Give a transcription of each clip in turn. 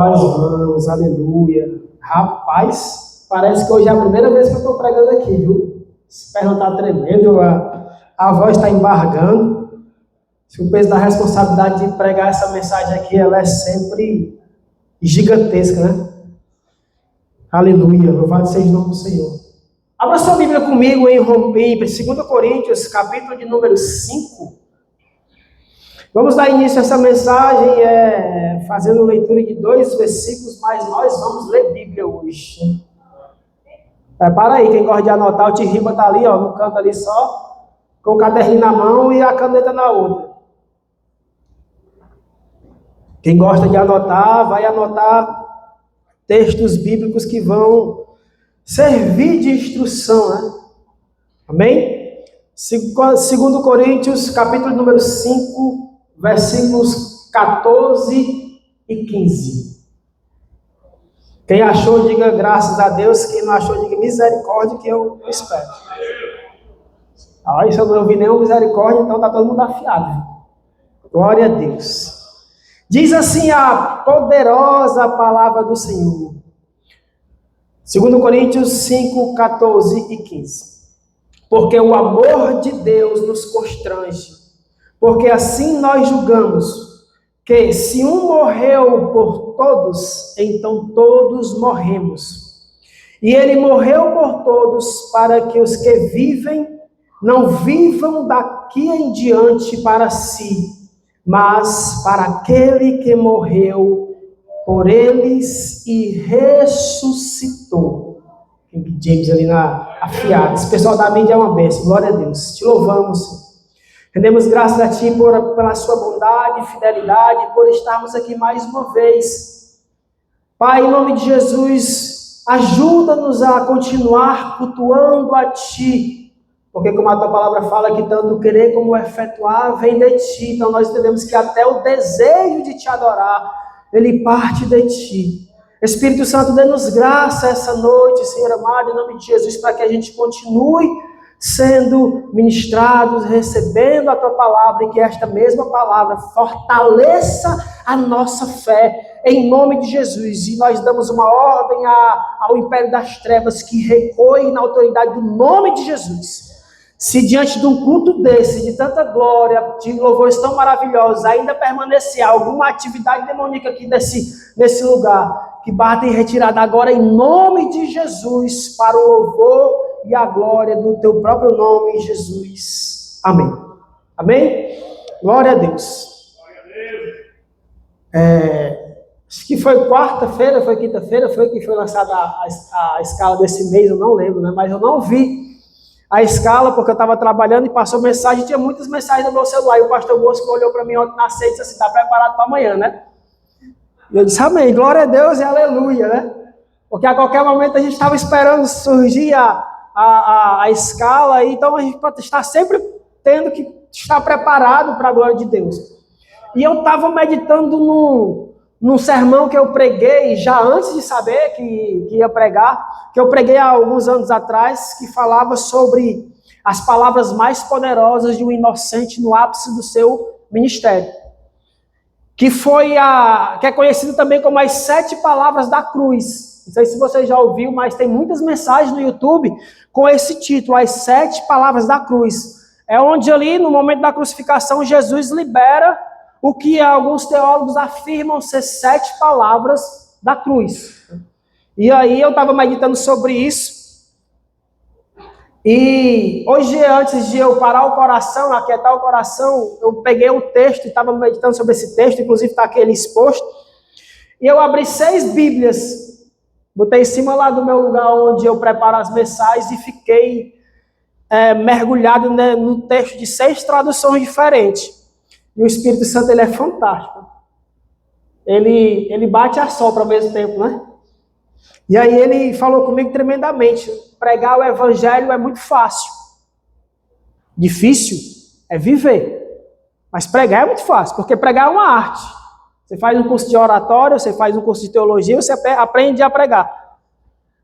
Nós vamos, aleluia. Rapaz, parece que hoje é a primeira vez que eu estou pregando aqui, viu? Esse pé não está tremendo, a voz está embargando. O peso da responsabilidade de pregar essa mensagem aqui, ela é sempre gigantesca, né? Aleluia, louvado seja o nome do Senhor. Abra sua Bíblia comigo em 2 Coríntios, capítulo de número 5. Vamos dar início a essa mensagem fazendo leitura de 2 versículos, mas nós vamos ler Bíblia hoje. Prepara aí, quem gosta de anotar, o Tiriba está ali, ó, no canto ali só, com o caderninho na mão e a caneta na outra. Quem gosta de anotar, vai anotar textos bíblicos que vão servir de instrução, né? Amém? 2 Coríntios, capítulo número 5, versículos 14 e 15. Quem achou, diga graças a Deus. Quem não achou, diga misericórdia, que eu espero. Se eu não ouvi nenhum misericórdia, então está todo mundo afiado. Glória a Deus. Diz assim a poderosa palavra do Senhor. 2 Coríntios 5, 14 e 15. Porque o amor de Deus nos constrange, porque assim nós julgamos que se um morreu por todos, então todos morremos. E ele morreu por todos para que os que vivem não vivam daqui em diante para si, mas para aquele que morreu por eles e ressuscitou. King James ali na afiada. Esse pessoal da mídia é uma bênção. Glória a Deus. Te louvamos. Rendemos graças a Ti pela Sua bondade e fidelidade, por estarmos aqui mais uma vez. Pai, em nome de Jesus, ajuda-nos a continuar cultuando a Ti, porque como a Tua palavra fala que tanto querer como efetuar vem de Ti, então nós entendemos que até o desejo de Te adorar, ele parte de Ti. Espírito Santo, dê-nos graça essa noite, Senhor amado, em nome de Jesus, para que a gente continue sendo ministrados, recebendo a Tua palavra, e que esta mesma palavra fortaleça a nossa fé, em nome de Jesus. E nós damos uma ordem ao império das trevas que recue na autoridade do nome de Jesus. Se diante de um culto desse, de tanta glória, de louvores tão maravilhosos, ainda permanecer alguma atividade demoníaca aqui nesse lugar, que bata em retirada agora em nome de Jesus, para o louvor e a glória do Teu próprio nome, Jesus. Amém. Amém? Glória a Deus. Acho que foi quarta-feira, foi quinta-feira, foi que foi lançada a escala desse mês, eu não lembro, né? Mas eu não vi a escala, porque eu estava trabalhando e passou mensagem, tinha muitas mensagens no meu celular, e o pastor Bosco olhou para mim ontem na ceia e disse assim, está preparado para amanhã, né? E eu disse, amém, glória a Deus e aleluia, né? Porque a qualquer momento a gente estava esperando surgir a escala, então a gente está sempre tendo que estar preparado para a glória de Deus. E eu estava meditando num sermão que eu preguei, já antes de saber que ia pregar, que eu preguei há alguns anos atrás, que falava sobre as palavras mais poderosas de um inocente no ápice do seu ministério. Que é conhecido também como as 7 palavras da cruz. Não sei se você já ouviu, mas tem muitas mensagens no YouTube com esse título, as 7 palavras da cruz. É onde ali, no momento da crucificação, Jesus libera o que alguns teólogos afirmam ser 7 palavras da cruz. E aí eu estava meditando sobre isso. E hoje, antes de eu parar o coração, aquietar o coração, eu peguei o texto e estava meditando sobre esse texto, inclusive está aqui ele exposto. E eu abri 6 Bíblias, botei em cima lá do meu lugar onde eu preparo as mensagens e fiquei mergulhado, né, no texto de 6 traduções diferentes. E o Espírito Santo, ele é fantástico. Ele bate a sopra ao mesmo tempo, né? E aí ele falou comigo tremendamente. Pregar o evangelho é muito fácil. Difícil é viver. Mas pregar é muito fácil, porque pregar é uma arte. Você faz um curso de oratória, você faz um curso de teologia, você aprende a pregar.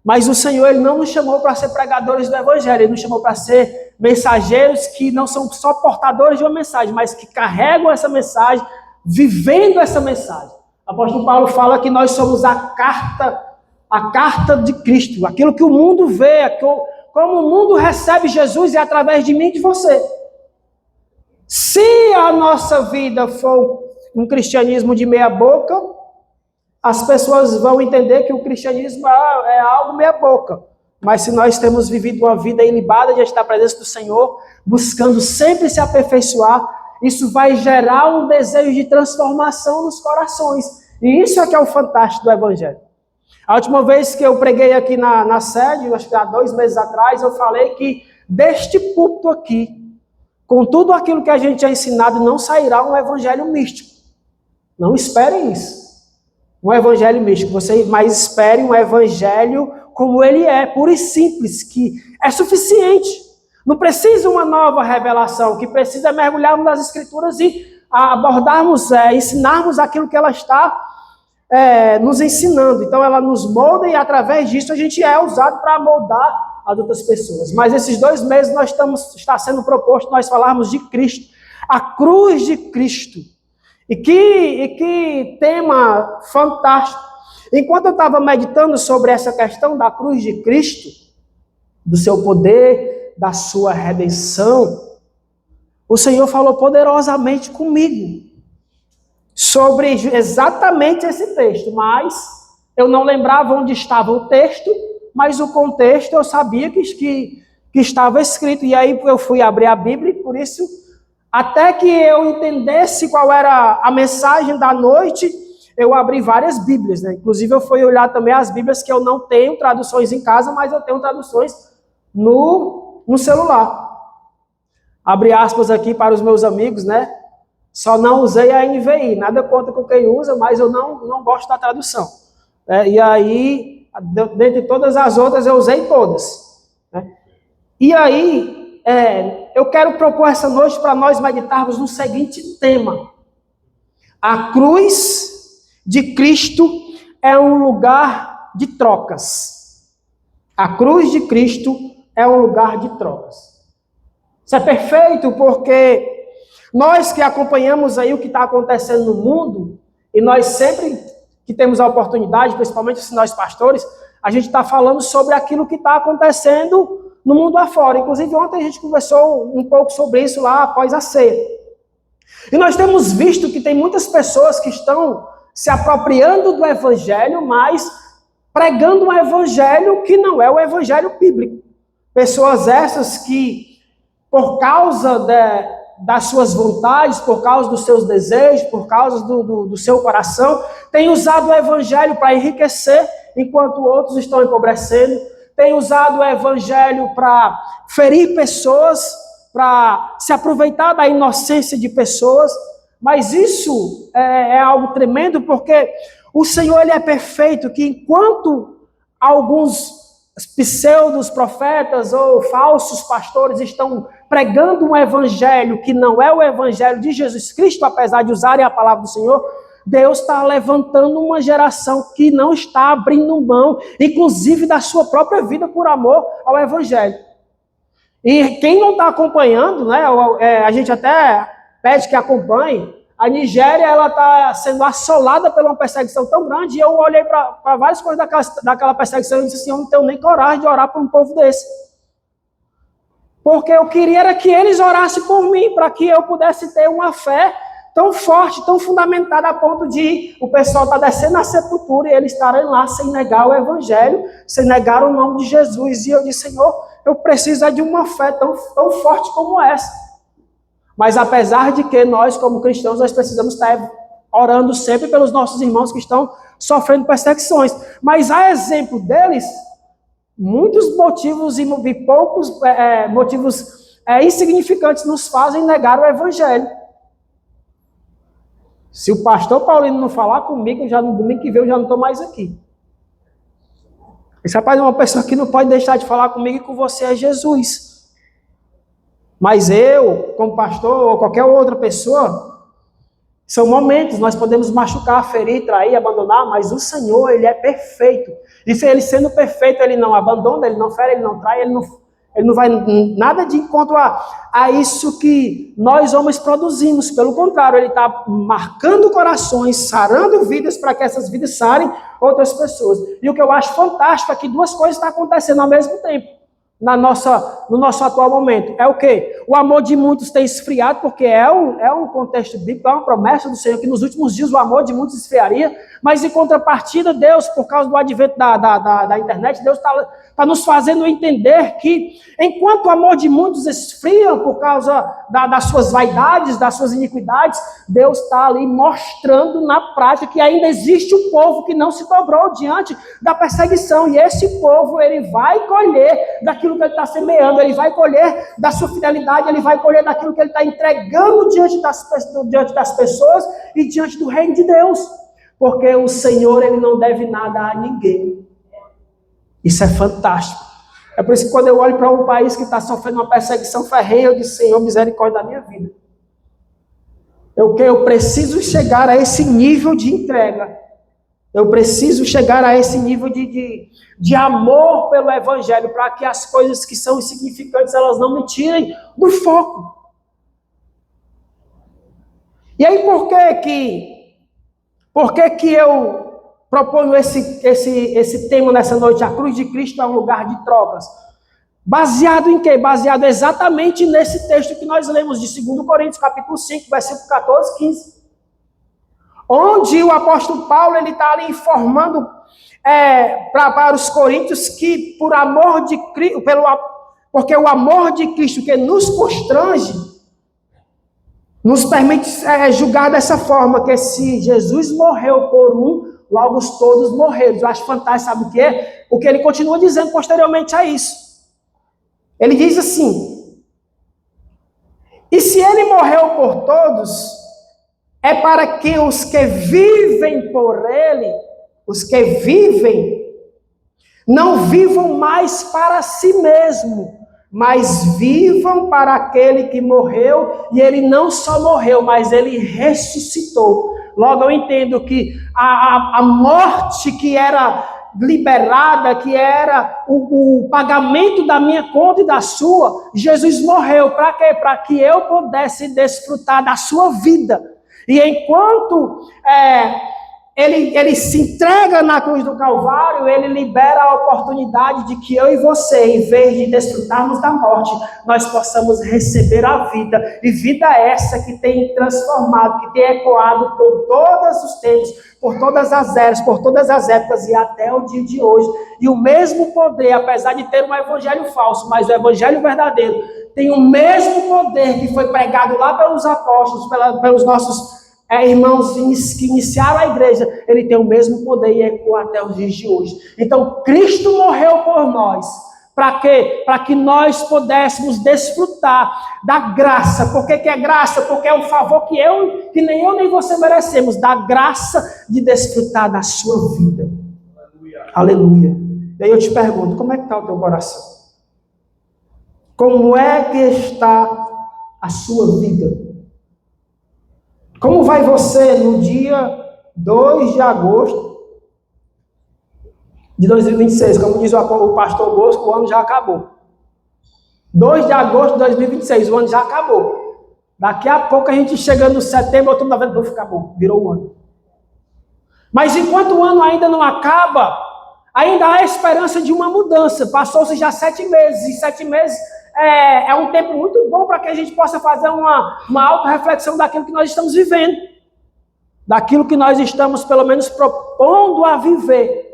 Mas o Senhor, ele não nos chamou para ser pregadores do evangelho, ele nos chamou para ser mensageiros que não são só portadores de uma mensagem, mas que carregam essa mensagem, vivendo essa mensagem. O apóstolo Paulo fala que nós somos a carta de Cristo, aquilo que o mundo vê, como o mundo recebe Jesus é através de mim e de você. Se a nossa vida for um cristianismo de meia boca, as pessoas vão entender que o cristianismo é algo meia boca. Mas se nós temos vivido uma vida ilibada diante da presença do Senhor, buscando sempre se aperfeiçoar, isso vai gerar um desejo de transformação nos corações. E isso é que é o fantástico do Evangelho. A última vez que eu preguei aqui na sede, acho que há 2 meses atrás, eu falei que deste púlpito aqui, com tudo aquilo que a gente é ensinado, não sairá um evangelho místico. Não esperem isso. Um evangelho místico, mas espere um evangelho como ele é, puro e simples, que é suficiente. Não precisa uma nova revelação, o que precisa é mergulharmos nas Escrituras e abordarmos, ensinarmos aquilo que ela está nos ensinando. Então ela nos molda e através disso a gente é usado para moldar as outras pessoas. Mas esses 2 meses está sendo proposto nós falarmos de Cristo, a cruz de Cristo. E que tema fantástico. Enquanto eu estava meditando sobre essa questão da cruz de Cristo, do seu poder, da sua redenção, o Senhor falou poderosamente comigo sobre exatamente esse texto, mas eu não lembrava onde estava o texto, mas o contexto eu sabia que estava escrito, e aí eu fui abrir a Bíblia, e por isso, até que eu entendesse qual era a mensagem da noite, eu abri várias Bíblias, né? Inclusive eu fui olhar também as Bíblias que eu não tenho traduções em casa, mas eu tenho traduções no celular. Abre aspas aqui para os meus amigos, né? Só não usei a NVI, nada contra com quem usa, mas eu não gosto da tradução. E aí, dentre todas as outras, eu usei todas. Né? E aí, eu quero propor essa noite para nós meditarmos no seguinte tema. A cruz de Cristo é um lugar de trocas. A cruz de Cristo é um lugar de trocas. Isso é perfeito porque nós que acompanhamos aí o que está acontecendo no mundo, e nós sempre que temos a oportunidade, principalmente se nós pastores, a gente está falando sobre aquilo que está acontecendo no mundo afora. Inclusive ontem a gente conversou um pouco sobre isso lá após a ceia. E nós temos visto que tem muitas pessoas que estão se apropriando do evangelho, mas pregando um evangelho que não é o evangelho bíblico. Pessoas essas que, por causa das suas vontades, por causa dos seus desejos, por causa do seu coração, têm usado o evangelho para enriquecer, enquanto outros estão empobrecendo, têm usado o evangelho para ferir pessoas, para se aproveitar da inocência de pessoas, mas isso é algo tremendo, porque o Senhor ele é perfeito, que enquanto alguns pseudos profetas ou falsos pastores estão pregando um evangelho que não é o evangelho de Jesus Cristo, apesar de usarem a palavra do Senhor, Deus está levantando uma geração que não está abrindo mão, inclusive da sua própria vida por amor ao evangelho. E quem não está acompanhando, né, a gente até pede que acompanhe. A Nigéria ela está sendo assolada por uma perseguição tão grande, e eu olhei para várias coisas daquela perseguição e disse assim, eu não tenho nem coragem de orar por um povo desse. Porque eu queria era que eles orassem por mim, para que eu pudesse ter uma fé tão forte, tão fundamentada, a ponto de o pessoal estar descendo na sepultura e eles estarem lá sem negar o evangelho, sem negar o nome de Jesus. E eu disse, Senhor, eu preciso de uma fé tão forte como essa. Mas apesar de que nós, como cristãos, nós precisamos estar orando sempre pelos nossos irmãos que estão sofrendo perseguições. Mas a exemplo deles, muitos motivos e poucos motivos insignificantes nos fazem negar o evangelho. Se o pastor Paulino não falar comigo, já no domingo que vem eu já não estou mais aqui. Esse rapaz é uma pessoa que não pode deixar de falar comigo e com você é Jesus. Mas eu, como pastor, ou qualquer outra pessoa, são momentos, nós podemos machucar, ferir, trair, abandonar, mas o Senhor, Ele é perfeito. E se Ele sendo perfeito, Ele não abandona, Ele não fere, Ele não trai, Ele Ele não vai nada de encontro a isso que nós homens produzimos. Pelo contrário, ele está marcando corações, sarando vidas para que essas vidas sarem outras pessoas. E o que eu acho fantástico é que duas coisas estão acontecendo ao mesmo tempo. No nosso atual momento. É o quê? O amor de muitos tem esfriado, porque é um contexto bíblico, é uma promessa do Senhor, que nos últimos dias o amor de muitos esfriaria, mas em contrapartida, Deus, por causa do advento da internet, Deus está nos fazendo entender que, enquanto o amor de muitos esfria por causa das suas vaidades, das suas iniquidades, Deus está ali mostrando na prática que ainda existe um povo que não se dobrou diante da perseguição, e esse povo, ele vai colher daquilo que ele está semeando, ele vai colher da sua fidelidade, ele vai colher daquilo que ele está entregando diante das pessoas e diante do reino de Deus, porque o Senhor, ele não deve nada a ninguém. Isso é fantástico. É por isso que quando eu olho para um país que está sofrendo uma perseguição ferrenha, eu digo, Senhor, misericórdia da minha vida. Eu preciso chegar a esse nível de entrega. Eu preciso chegar a esse nível de amor pelo Evangelho, para que as coisas que são insignificantes, elas não me tirem do foco. E aí, por que eu proponho esse tema nessa noite? A cruz de Cristo é um lugar de trocas. Baseado em quê? Baseado exatamente nesse texto que nós lemos de 2 Coríntios, capítulo 5, versículo 14, 15. Onde o apóstolo Paulo está ali informando para os coríntios que por amor de Cristo, porque o amor de Cristo que nos constrange, nos permite julgar dessa forma, que se Jesus morreu por um, logo todos morreram. Eu acho fantástico, sabe o que é? O que ele continua dizendo posteriormente a isso. Ele diz assim: e se ele morreu por todos, é para que os que vivem por ele, os que vivem, não vivam mais para si mesmo, mas vivam para aquele que morreu, e ele não só morreu, mas ele ressuscitou. Logo eu entendo que a morte que era liberada, que era o pagamento da minha conta e da sua, Jesus morreu. Para quê? Para que eu pudesse desfrutar da sua vida. E enquanto ele se entrega na cruz do Calvário, ele libera a oportunidade de que eu e você, em vez de desfrutarmos da morte, nós possamos receber a vida. E vida essa que tem transformado, que tem ecoado por todos os tempos, por todas as eras, por todas as épocas e até o dia de hoje. E o mesmo poder, apesar de ter um evangelho falso, mas o evangelho verdadeiro tem o mesmo poder que foi pregado lá pelos apóstolos, pelos nossos irmãos que iniciaram a igreja. Ele tem o mesmo poder e ecoa até os dias de hoje. Então, Cristo morreu por nós. Para quê? Para que nós pudéssemos desfrutar da graça. Por que é graça? Porque é um favor que nem eu nem você merecemos. Da graça de desfrutar da sua vida. Aleluia. Aleluia. E aí eu te pergunto, como é que está o teu coração? Como é que está a sua vida? Como vai você no dia 2 de agosto de 2026? Como diz o pastor Bosco, o ano já acabou. 2 de agosto de 2026, o ano já acabou. Daqui a pouco a gente chega no setembro, outubro, novembro, acabou, virou o ano. Mas enquanto o ano ainda não acaba, ainda há esperança de uma mudança. Passou-se já 7 meses, e 7 meses é um tempo muito bom para que a gente possa fazer uma auto-reflexão daquilo que nós estamos vivendo, daquilo que nós estamos, pelo menos, propondo a viver.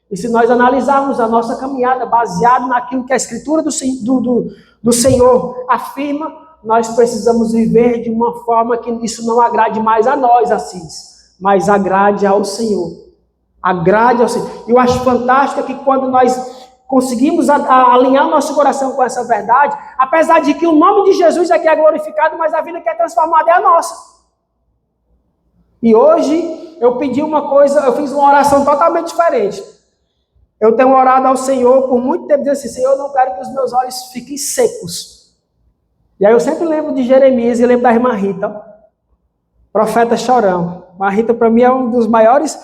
E se nós analisarmos a nossa caminhada baseado naquilo que a Escritura do Senhor afirma, nós precisamos viver de uma forma que isso não agrade mais a nós, Assis, mas agrade ao Senhor. Agrade ao Senhor. E eu acho fantástico que quando nós conseguimos alinhar o nosso coração com essa verdade, apesar de que o nome de Jesus é que é glorificado, mas a vida que é transformada é a nossa. E hoje eu pedi uma coisa, eu fiz uma oração totalmente diferente. Eu tenho orado ao Senhor por muito tempo, dizendo assim: Senhor, eu não quero que os meus olhos fiquem secos. E aí eu sempre lembro de Jeremias e lembro da irmã Rita, profeta chorão. A Rita para mim é um dos maiores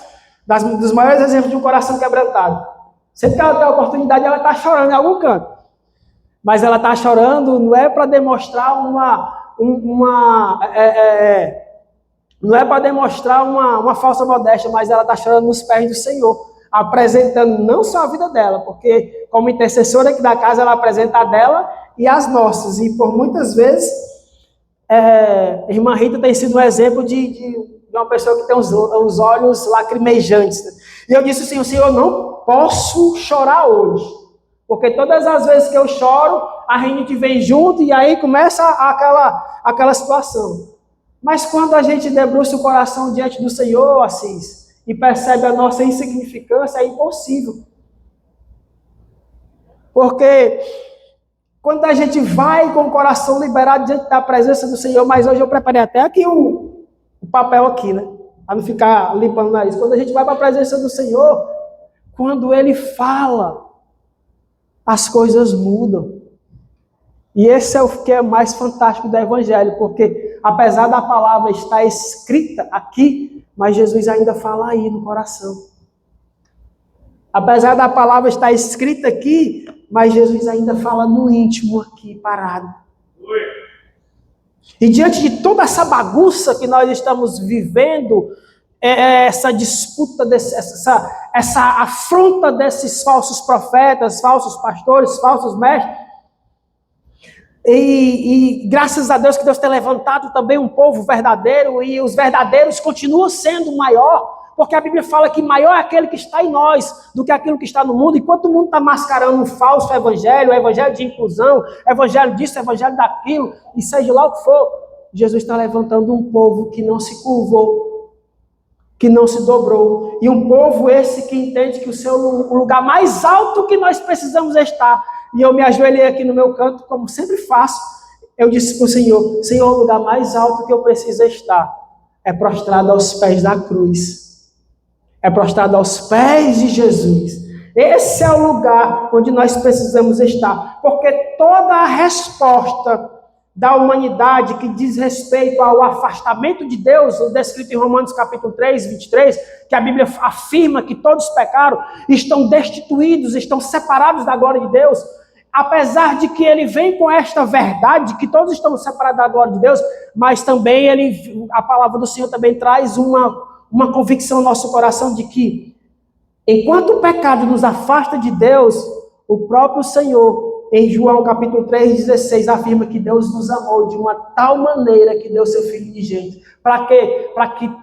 exemplos de um coração quebrantado. Sempre que ela tem a oportunidade, ela está chorando em algum canto. Mas ela está chorando não é para demonstrar não é para demonstrar uma falsa modéstia, mas ela está chorando nos pés do Senhor, apresentando não só a vida dela, porque como intercessora aqui da casa, ela apresenta a dela e as nossas. E por muitas vezes, irmã Rita tem sido um exemplo de uma pessoa que tem os olhos lacrimejantes. E eu disse assim, Senhor, eu não posso chorar hoje, porque todas as vezes que eu choro, a gente vem junto e aí começa aquela situação. Mas quando a gente debruça o coração diante do Senhor, Assis, e percebe a nossa insignificância, é impossível. Porque quando a gente vai com o coração liberado diante da presença do Senhor, mas hoje eu preparei até aqui o papel aqui, né? Para não ficar limpando o nariz. Quando a gente vai para a presença do Senhor, quando Ele fala, as coisas mudam. E esse é o que é mais fantástico do Evangelho, porque apesar da palavra estar escrita aqui, mas Jesus ainda fala aí no coração. Apesar da palavra estar escrita aqui, mas Jesus ainda fala no íntimo aqui, parado. E diante de toda essa bagunça que nós estamos vivendo, essa disputa, essa afronta desses falsos profetas, falsos pastores, falsos mestres, e graças a Deus que Deus tem levantado também um povo verdadeiro, e os verdadeiros continuam sendo maior, porque a Bíblia fala que maior é aquele que está em nós do que aquilo que está no mundo. Enquanto o mundo está mascarando um falso evangelho, evangelho de inclusão, evangelho disso, evangelho daquilo, e seja lá o que for, Jesus está levantando um povo que não se curvou, que não se dobrou, e um povo esse que entende que o lugar mais alto que nós precisamos estar. E eu me ajoelhei aqui no meu canto, como sempre faço. Eu disse para o Senhor, Senhor, o lugar mais alto que eu preciso estar é prostrado aos pés da cruz. É prostrado aos pés de Jesus. Esse é o lugar onde nós precisamos estar. Porque toda a resposta da humanidade que diz respeito ao afastamento de Deus, descrito em Romanos capítulo 3, 23, que a Bíblia afirma que todos pecaram, estão destituídos, estão separados da glória de Deus. Apesar de que ele vem com esta verdade, que todos estamos separados da glória de Deus, mas também a palavra do Senhor também traz uma convicção no nosso coração de que, enquanto o pecado nos afasta de Deus, o próprio Senhor, em João capítulo 3,16, afirma que Deus nos amou de uma tal maneira que deu seu Filho unigênito. Para quê?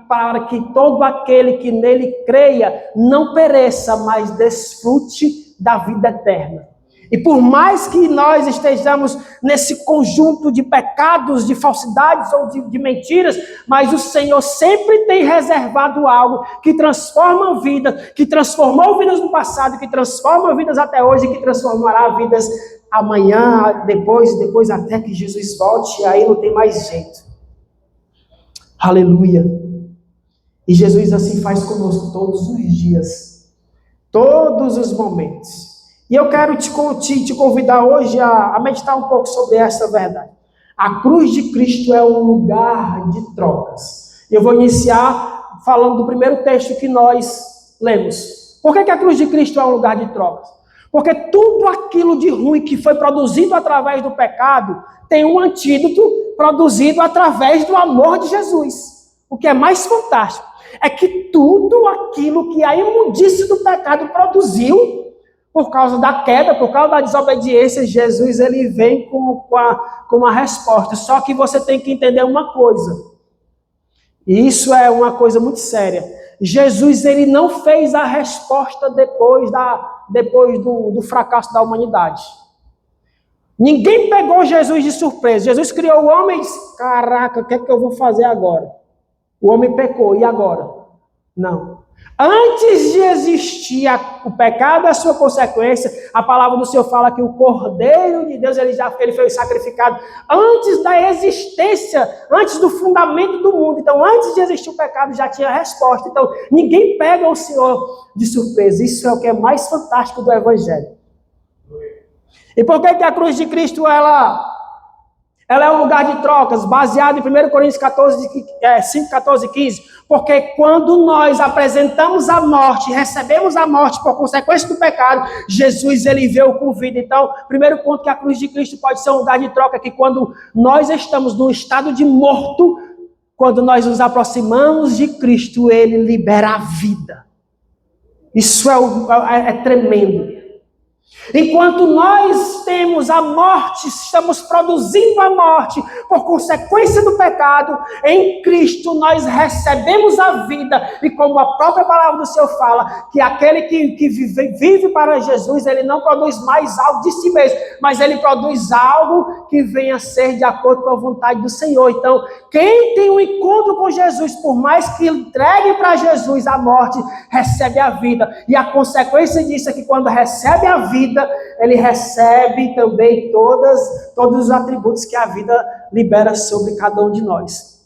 Para que todo aquele que nele creia não pereça, mas desfrute da vida eterna. E por mais que nós estejamos nesse conjunto de pecados, de falsidades ou de mentiras, mas o Senhor sempre tem reservado algo que transforma a vida, que transformou vidas no passado, que transforma vidas até hoje, que transformará vidas amanhã, depois até que Jesus volte, e aí não tem mais jeito. Aleluia. E Jesus assim faz conosco todos os dias, todos os momentos. E eu quero te convidar hoje a meditar um pouco sobre essa verdade. A cruz de Cristo é um lugar de trocas. Eu vou iniciar falando do primeiro texto que nós lemos. Por que a cruz de Cristo é um lugar de trocas? Porque tudo aquilo de ruim que foi produzido através do pecado tem um antídoto produzido através do amor de Jesus. O que é mais fantástico é que tudo aquilo que a imundície do pecado produziu, por causa da queda, por causa da desobediência, Jesus ele vem com uma resposta. Só que você tem que entender uma coisa. E isso é uma coisa muito séria. Jesus ele não fez a resposta depois do fracasso da humanidade. Ninguém pegou Jesus de surpresa. Jesus criou o homem e disse, caraca, o que é que eu vou fazer agora? O homem pecou, e agora? Não. Antes de existir o pecado e a sua consequência, a palavra do Senhor fala que o Cordeiro de Deus ele foi sacrificado antes da existência, antes do fundamento do mundo. Então, antes de existir o pecado, já tinha a resposta. Então, ninguém pega o Senhor de surpresa. Isso é o que é mais fantástico do Evangelho. E por que a cruz de Cristo ela Ela é um lugar de trocas, baseado em 1 Coríntios 5, 14 e 15. Porque quando nós apresentamos a morte, recebemos a morte por consequência do pecado, Jesus, ele veio com vida. Então, primeiro ponto que a cruz de Cristo pode ser um lugar de troca, que quando nós estamos num estado de morto, quando nós nos aproximamos de Cristo, ele libera a vida. Isso é tremendo. Enquanto nós temos a morte, estamos produzindo a morte por consequência do pecado, em Cristo nós recebemos a vida, e como a própria palavra do Senhor fala, que aquele que vive para Jesus, ele não produz mais algo de si mesmo, mas ele produz algo que venha a ser de acordo com a vontade do Senhor. Então, quem tem um encontro com Jesus, por mais que entregue para Jesus a morte, recebe a vida, e a consequência disso é que quando recebe a vida, ele recebe também todos os atributos que a vida libera sobre cada um de nós.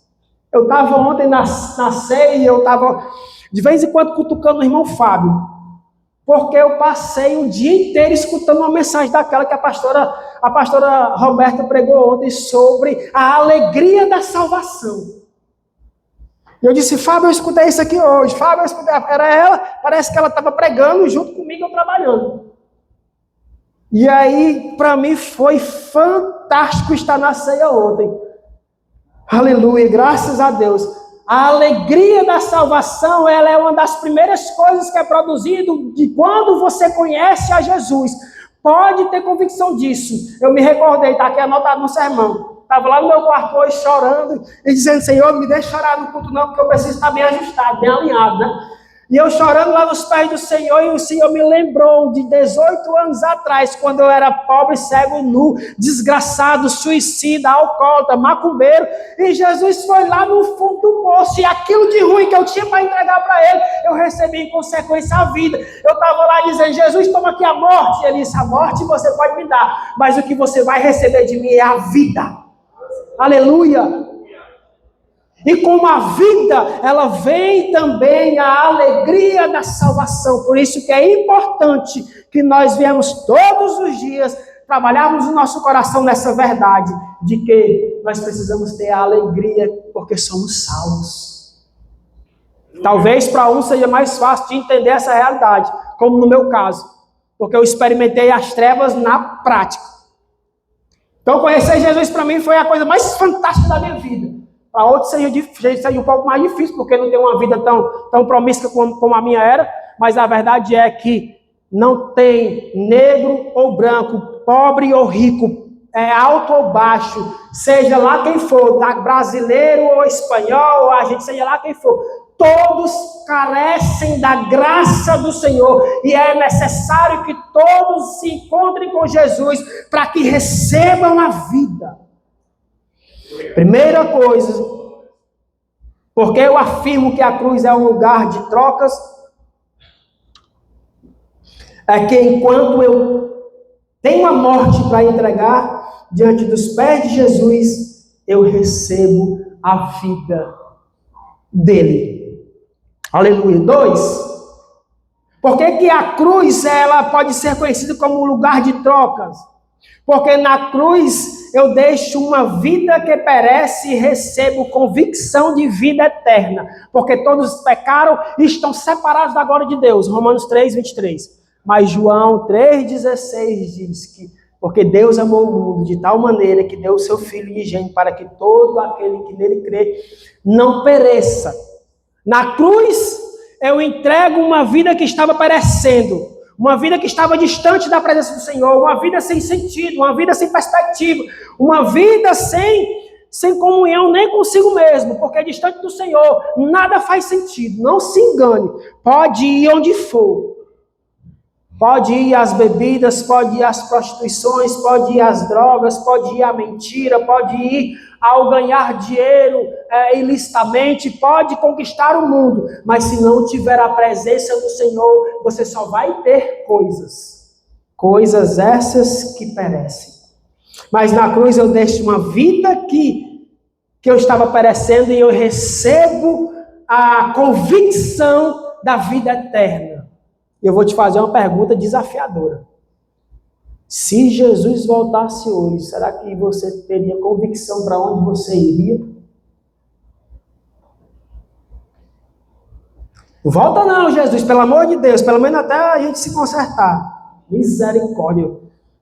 Eu estava ontem na ceia e eu estava de vez em quando cutucando o irmão Fábio, porque eu passei o dia inteiro escutando uma mensagem daquela que a pastora Roberta pregou ontem sobre a alegria da salvação. E eu disse, Fábio, eu escutei isso aqui hoje. Fábio, eu escutei. Era ela, parece que ela estava pregando junto comigo, eu trabalhando. E aí, para mim, foi fantástico estar na ceia ontem. Aleluia, graças a Deus. A alegria da salvação, ela é uma das primeiras coisas que é produzida de quando você conhece a Jesus. Pode ter convicção disso. Eu me recordei, está aqui anotado no sermão. Estava lá no meu quarto hoje chorando e dizendo, Senhor, me deixa chorar no culto não, porque eu preciso estar bem ajustado, bem alinhado, né? E eu chorando lá nos pés do Senhor, e o Senhor me lembrou de 18 anos atrás, quando eu era pobre, cego, nu, desgraçado, suicida, alcoólatra, macumbeiro, e Jesus foi lá no fundo do poço, e aquilo de ruim que eu tinha para entregar para ele, eu recebi em consequência a vida. Eu estava lá dizendo, Jesus, toma aqui a morte. Ele disse, a morte você pode me dar, mas o que você vai receber de mim é a vida. Aleluia! E com a vida, ela vem também a alegria da salvação. Por isso que é importante que nós viemos todos os dias trabalharmos o nosso coração nessa verdade, de que nós precisamos ter a alegria porque somos salvos. Talvez para um seja mais fácil de entender essa realidade, como no meu caso, porque eu experimentei as trevas na prática. Então conhecer Jesus para mim foi a coisa mais fantástica da minha vida. Para outros seria um pouco mais difícil, porque não tem uma vida tão promíscua como a minha era, mas a verdade é que não tem negro ou branco, pobre ou rico, alto ou baixo, seja lá quem for, brasileiro ou espanhol, ou a gente, seja lá quem for, todos carecem da graça do Senhor, e é necessário que todos se encontrem com Jesus para que recebam a vida. Primeira coisa, porque eu afirmo que a cruz é um lugar de trocas, é que enquanto eu tenho a morte para entregar diante dos pés de Jesus, eu recebo a vida dele. Aleluia. 2. Por que a cruz ela pode ser conhecida como um lugar de trocas? Porque na cruz eu deixo uma vida que perece e recebo convicção de vida eterna. Porque todos pecaram e estão separados da glória de Deus. Romanos 3, 23. Mas João 3,16 diz que porque Deus amou o mundo de tal maneira que deu o seu Filho unigênito para que todo aquele que nele crê não pereça. Na cruz eu entrego uma vida que estava perecendo. Uma vida que estava distante da presença do Senhor, uma vida sem sentido, uma vida sem perspectiva, uma vida sem comunhão nem consigo mesmo, porque distante do Senhor nada faz sentido. Não se engane, pode ir onde for, pode ir às bebidas, pode ir às prostituições, pode ir às drogas, pode ir à mentira, pode ir ao ganhar dinheiro ilicitamente, pode conquistar o mundo, mas se não tiver a presença do Senhor, você só vai ter coisas essas que perecem. Mas na cruz eu deixo uma vida que eu estava perecendo e eu recebo a convicção da vida eterna. Eu vou te fazer uma pergunta desafiadora. Se Jesus voltasse hoje, será que você teria convicção para onde você iria? Não volta não, Jesus, pelo amor de Deus, pelo menos até a gente se consertar. Misericórdia.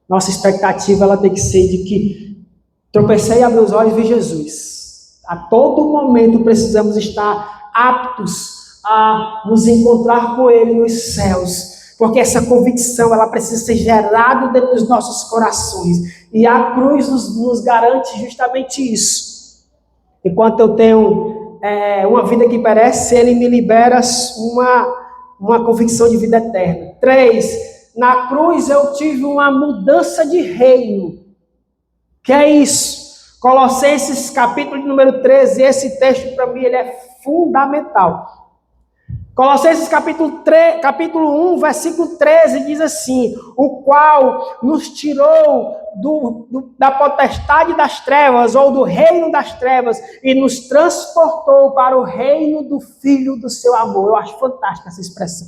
Nossa expectativa ela tem que ser de que tropecei, abri os olhos e vi Jesus. A todo momento precisamos estar aptos a nos encontrar com Ele nos céus, porque essa convicção ela precisa ser gerada dentro dos nossos corações, e a cruz nos garante justamente isso. Enquanto eu tenho uma vida que perece, Ele me libera uma convicção de vida eterna. 3, na cruz eu tive uma mudança de reino. Que é isso? Colossenses capítulo de número 13, esse texto para mim ele é fundamental. Colossenses capítulo 1, versículo 13 diz assim: o qual nos tirou da potestade das trevas, ou do reino das trevas, e nos transportou para o reino do Filho do seu amor. Eu acho fantástica essa expressão.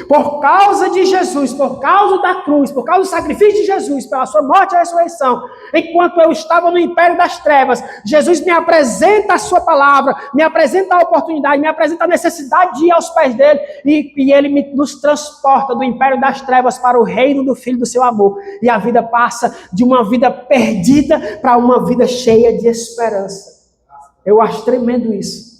Por causa de Jesus, por causa da cruz, por causa do sacrifício de Jesus, pela sua morte e ressurreição, enquanto eu estava no império das trevas, Jesus me apresenta a sua palavra, me apresenta a oportunidade, me apresenta a necessidade de ir aos pés dele, e ele nos transporta do império das trevas para o reino do Filho do seu amor, e a vida passa de uma vida perdida para uma vida cheia de esperança. Eu acho tremendo isso.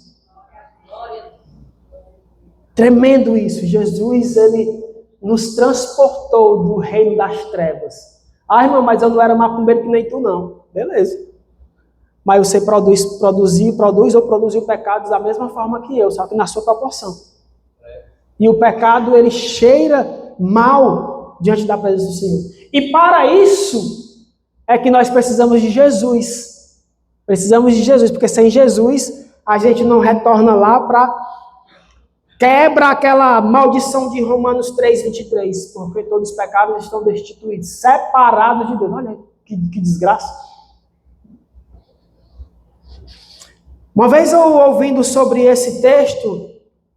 Tremendo isso. Jesus, ele nos transportou do reino das trevas. Ah, irmão, mas eu não era macumbeiro que nem tu, não. Beleza. Mas você produziu pecados da mesma forma que eu, só que na sua proporção. E o pecado, ele cheira mal diante da presença do Senhor. E para isso, é que nós precisamos de Jesus. Precisamos de Jesus, porque sem Jesus, a gente não retorna lá para... Quebra aquela maldição de Romanos 3:23, porque todos os pecados estão destituídos, separados de Deus. Olha que desgraça. Uma vez eu ouvindo sobre esse texto,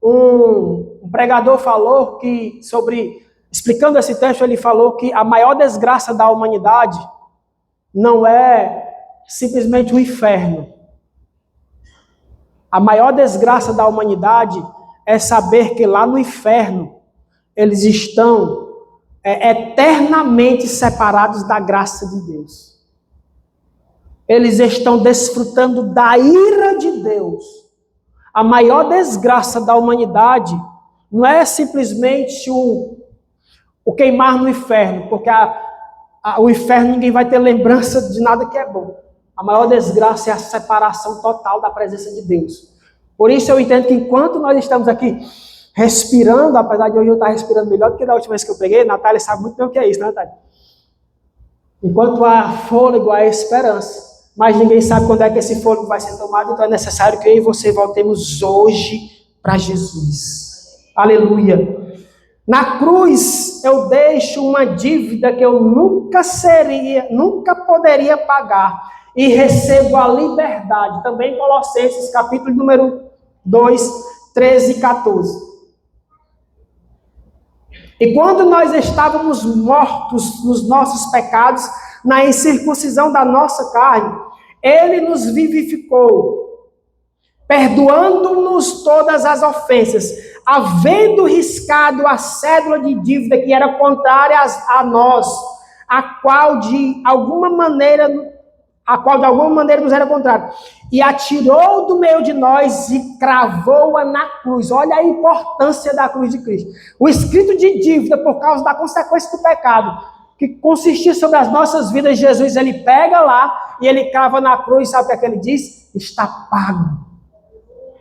um pregador falou que, explicando esse texto, ele falou que a maior desgraça da humanidade não é simplesmente o inferno. A maior desgraça da humanidade é saber que lá no inferno eles estão eternamente separados da graça de Deus. Eles estão desfrutando da ira de Deus. A maior desgraça da humanidade não é simplesmente o queimar no inferno, porque o inferno ninguém vai ter lembrança de nada que é bom. A maior desgraça é a separação total da presença de Deus. Por isso eu entendo que enquanto nós estamos aqui respirando, apesar de hoje eu estar respirando melhor do que da última vez que eu peguei, Natália sabe muito bem o que é isso, né, Natália? Enquanto há fôlego, há esperança. Mas ninguém sabe quando é que esse fôlego vai ser tomado, então é necessário que eu e você voltemos hoje para Jesus. Aleluia. Na cruz eu deixo uma dívida que eu nunca poderia pagar, e recebo a liberdade. Também Colossenses capítulo número 2, 13 e 14. E quando nós estávamos mortos nos nossos pecados, na incircuncisão da nossa carne, Ele nos vivificou, perdoando-nos todas as ofensas, havendo riscado a cédula de dívida que era contrária a nós, a qual de alguma maneira nos era contrária, e atirou do meio de nós e cravou-a na cruz. Olha a importância da cruz de Cristo. O escrito de dívida por causa da consequência do pecado, que consistia sobre as nossas vidas, Jesus, ele pega lá e ele crava na cruz. Sabe o que ele diz? Está pago.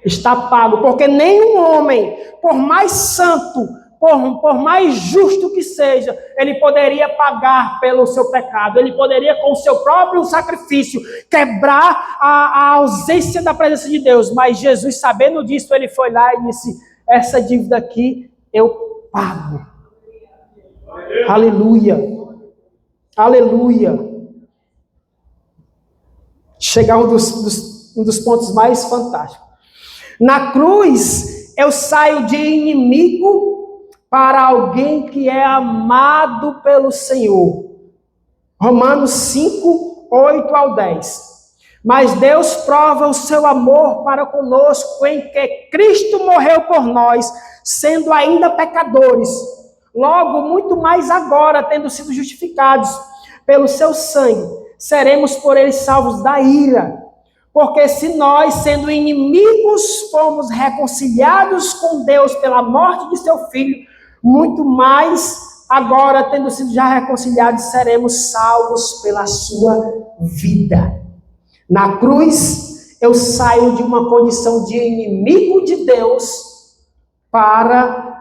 Está pago, porque nenhum homem, por mais santo, por mais justo que seja, ele poderia pagar pelo seu pecado. Ele poderia, com o seu próprio sacrifício, quebrar a ausência da presença de Deus. Mas Jesus, sabendo disso, ele foi lá e disse: essa dívida aqui eu pago. Aleluia. Aleluia. Chegar um dos pontos mais fantásticos. Na cruz, eu saio de inimigo para alguém que é amado pelo Senhor. Romanos 5, 8 ao 10. Mas Deus prova o seu amor para conosco em que Cristo morreu por nós, sendo ainda pecadores. Logo, muito mais agora, tendo sido justificados pelo seu sangue, seremos por ele salvos da ira. Porque se nós, sendo inimigos, fomos reconciliados com Deus pela morte de seu Filho, muito mais agora, tendo sido já reconciliados, seremos salvos pela sua vida. Na cruz, eu saio de uma condição de inimigo de Deus para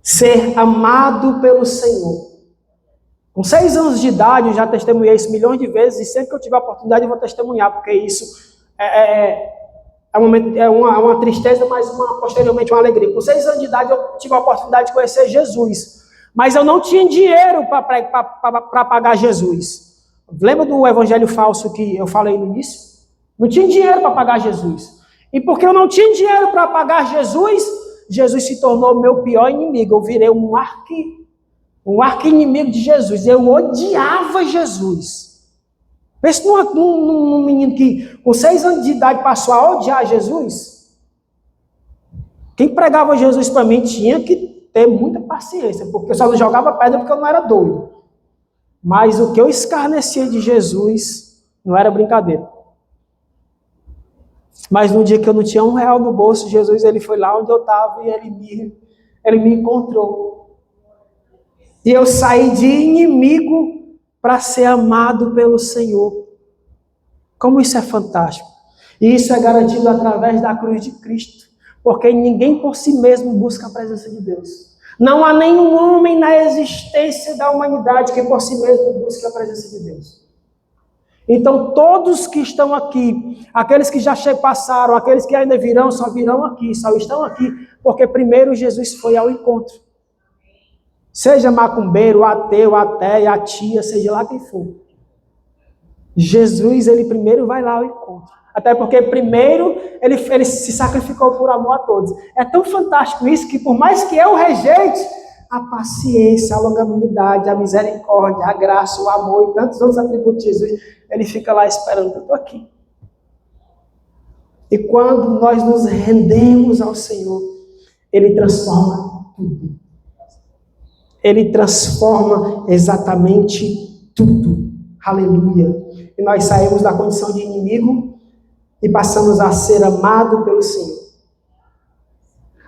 ser amado pelo Senhor. Com 6 anos de idade, eu já testemunhei isso milhões de vezes, e sempre que eu tiver a oportunidade eu vou testemunhar, porque isso é uma tristeza, mas posteriormente uma alegria. Com 6 anos de idade eu tive a oportunidade de conhecer Jesus, mas eu não tinha dinheiro para pagar Jesus. Lembra do evangelho falso que eu falei no início? Não tinha dinheiro para pagar Jesus. E porque eu não tinha dinheiro para pagar Jesus, Jesus se tornou meu pior inimigo. Eu virei um arqui-inimigo de Jesus. Eu odiava Jesus. Pensa num menino que com 6 anos de idade passou a odiar Jesus. Quem pregava Jesus para mim tinha que ter muita paciência, porque eu só não jogava pedra porque eu não era doido. Mas o que eu escarnecia de Jesus não era brincadeira. Mas no dia que eu não tinha R$1 no bolso, Jesus ele foi lá onde eu estava e ele me encontrou. E eu saí de inimigo para ser amado pelo Senhor. Como isso é fantástico. E isso é garantido através da cruz de Cristo. Porque ninguém por si mesmo busca a presença de Deus. Não há nenhum homem na existência da humanidade que por si mesmo busque a presença de Deus. Então todos que estão aqui, aqueles que já passaram, aqueles que ainda virão, só estão aqui, porque primeiro Jesus foi ao encontro. Seja macumbeiro, ateu, ateia, atia, seja lá quem for. Jesus, ele primeiro vai lá ao encontro. Até porque primeiro ele se sacrificou por amor a todos. É tão fantástico isso que por mais que eu rejeite, a paciência, a longanimidade, a misericórdia, a graça, o amor e tantos outros atributos de Jesus, ele fica lá esperando, eu estou aqui. E quando nós nos rendemos ao Senhor, ele transforma tudo. Ele transforma exatamente tudo. Aleluia. E nós saímos da condição de inimigo e passamos a ser amado pelo Senhor.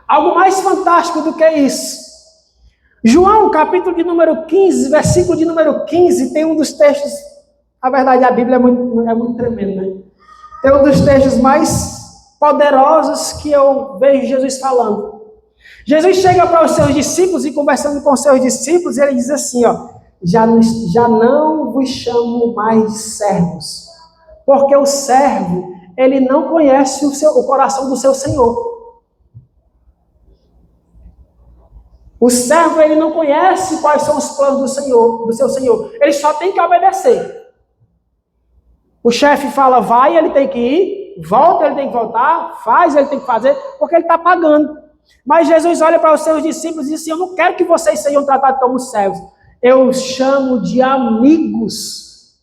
Algo mais fantástico do que isso. João, capítulo de número 15, versículo de número 15, tem um dos textos, na verdade a Bíblia é muito tremenda, né? Tem um dos textos mais poderosos que eu vejo Jesus falando. Jesus chega para os seus discípulos e conversando com os seus discípulos, ele diz assim, já não vos chamo mais de servos, porque o servo, ele não conhece o coração do seu Senhor. O servo, ele não conhece quais são os planos do seu Senhor. Ele só tem que obedecer. O chefe fala, vai, ele tem que ir. Volta, ele tem que voltar. Faz, ele tem que fazer, porque ele está pagando. Mas Jesus olha para os seus discípulos e diz assim, eu não quero que vocês sejam tratados como servos. Eu chamo de amigos.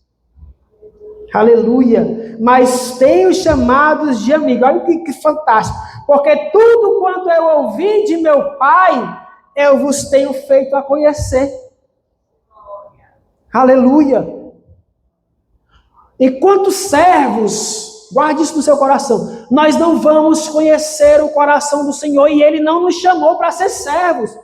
Aleluia. Mas tenho chamados de amigos. Olha que fantástico. Porque tudo quanto eu ouvi de meu Pai, eu vos tenho feito a conhecer. Aleluia. E quantos servos, guarde isso no seu coração, nós não vamos conhecer o coração do Senhor e Ele não nos chamou para ser servos.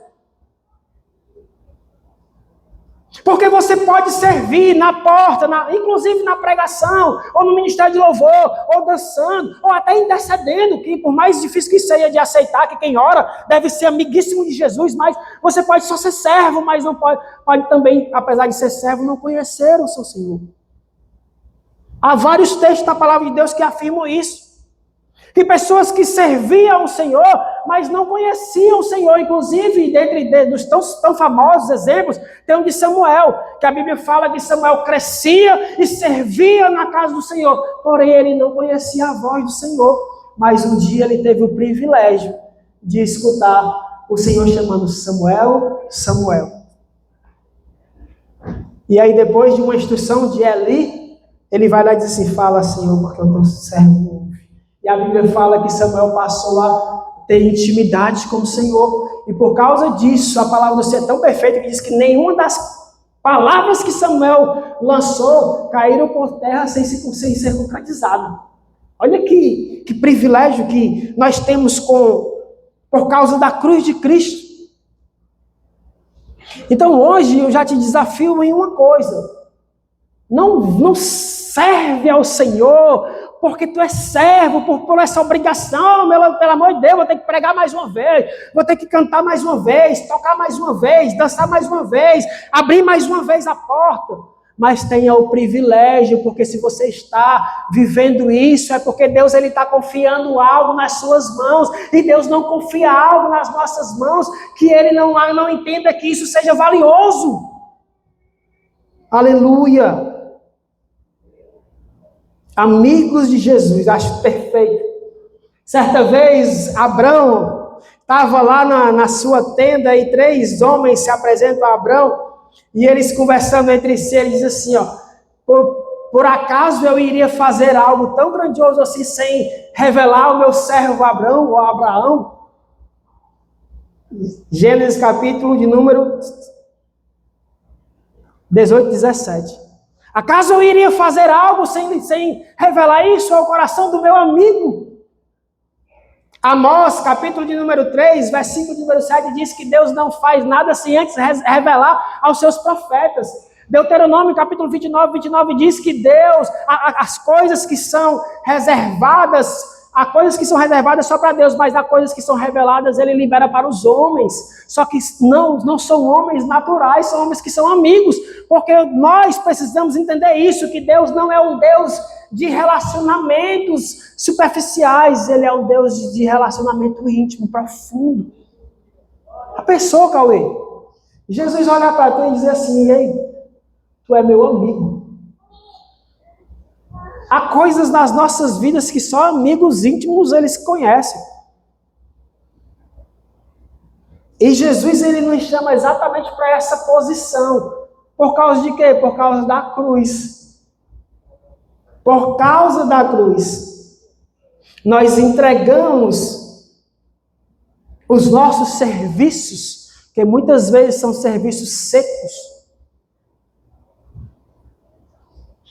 Porque você pode servir na porta, inclusive na pregação, ou no ministério de louvor, ou dançando, ou até intercedendo, que por mais difícil que seja de aceitar, que quem ora deve ser amiguíssimo de Jesus, mas você pode só ser servo, mas não pode também, apesar de ser servo, não conhecer o seu Senhor. Há vários textos da palavra de Deus que afirmam isso. Que pessoas que serviam ao Senhor, mas não conheciam o Senhor. Inclusive, dentre dos tão famosos exemplos, tem um de Samuel, que a Bíblia fala que Samuel crescia e servia na casa do Senhor. Porém, ele não conhecia a voz do Senhor. Mas um dia ele teve o privilégio de escutar o Senhor chamando Samuel, Samuel. E aí depois de uma instrução de Eli, ele vai lá e diz assim, fala Senhor, porque eu estou servo. E a Bíblia fala que Samuel passou a ter intimidade com o Senhor. E por causa disso, a palavra do Senhor é tão perfeita que diz que nenhuma das palavras que Samuel lançou caíram por terra sem ser concretizado. Olha que privilégio que nós temos por causa da cruz de Cristo. Então hoje eu já te desafio em uma coisa. Não serve ao Senhor porque tu és servo, por essa obrigação, pelo amor de Deus, vou ter que pregar mais uma vez, vou ter que cantar mais uma vez, tocar mais uma vez, dançar mais uma vez, abrir mais uma vez a porta. Mas tenha o privilégio, porque se você está vivendo isso, é porque Deus está confiando algo nas suas mãos, e Deus não confia algo nas nossas mãos, que Ele não entenda que isso seja valioso. Aleluia! Amigos de Jesus, acho perfeito. Certa vez, Abrão estava lá na sua tenda e 3 homens se apresentam a Abrão e eles conversando entre si, ele diz assim, ó, por acaso eu iria fazer algo tão grandioso assim sem revelar o meu servo Abrão ou Abraão? Gênesis capítulo de número 18, 17. Acaso eu iria fazer algo sem revelar isso ao coração do meu amigo? Amós, capítulo de número 3, versículo de número 7, diz que Deus não faz nada sem antes revelar aos seus profetas. Deuteronômio, capítulo 29 diz que Deus, as coisas que são reservadas, há coisas que são reservadas só para Deus, mas há coisas que são reveladas, Ele libera para os homens. Só que não são homens naturais, são homens que são amigos. Porque nós precisamos entender isso, que Deus não é um Deus de relacionamentos superficiais, Ele é um Deus de relacionamento íntimo, profundo. A pessoa, Cauê, Jesus olha para tu e diz assim, ei, tu é meu amigo. Há coisas nas nossas vidas que só amigos íntimos eles conhecem. E Jesus ele nos chama exatamente para essa posição. Por causa de quê? Por causa da cruz. Por causa da cruz. Nós entregamos os nossos serviços, que muitas vezes são serviços secos.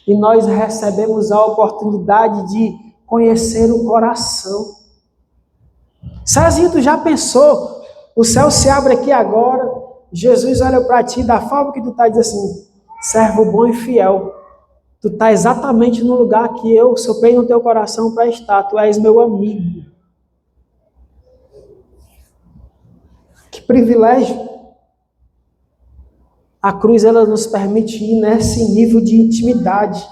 E nós recebemos a oportunidade de conhecer o coração. Cezinho, tu já pensou? O céu se abre aqui agora, Jesus olha para ti da forma que tu está, diz assim, servo bom e fiel. Tu está exatamente no lugar que eu soprei no teu coração para estar. Tu és meu amigo. Que privilégio. A cruz, ela nos permite ir nesse nível de intimidade.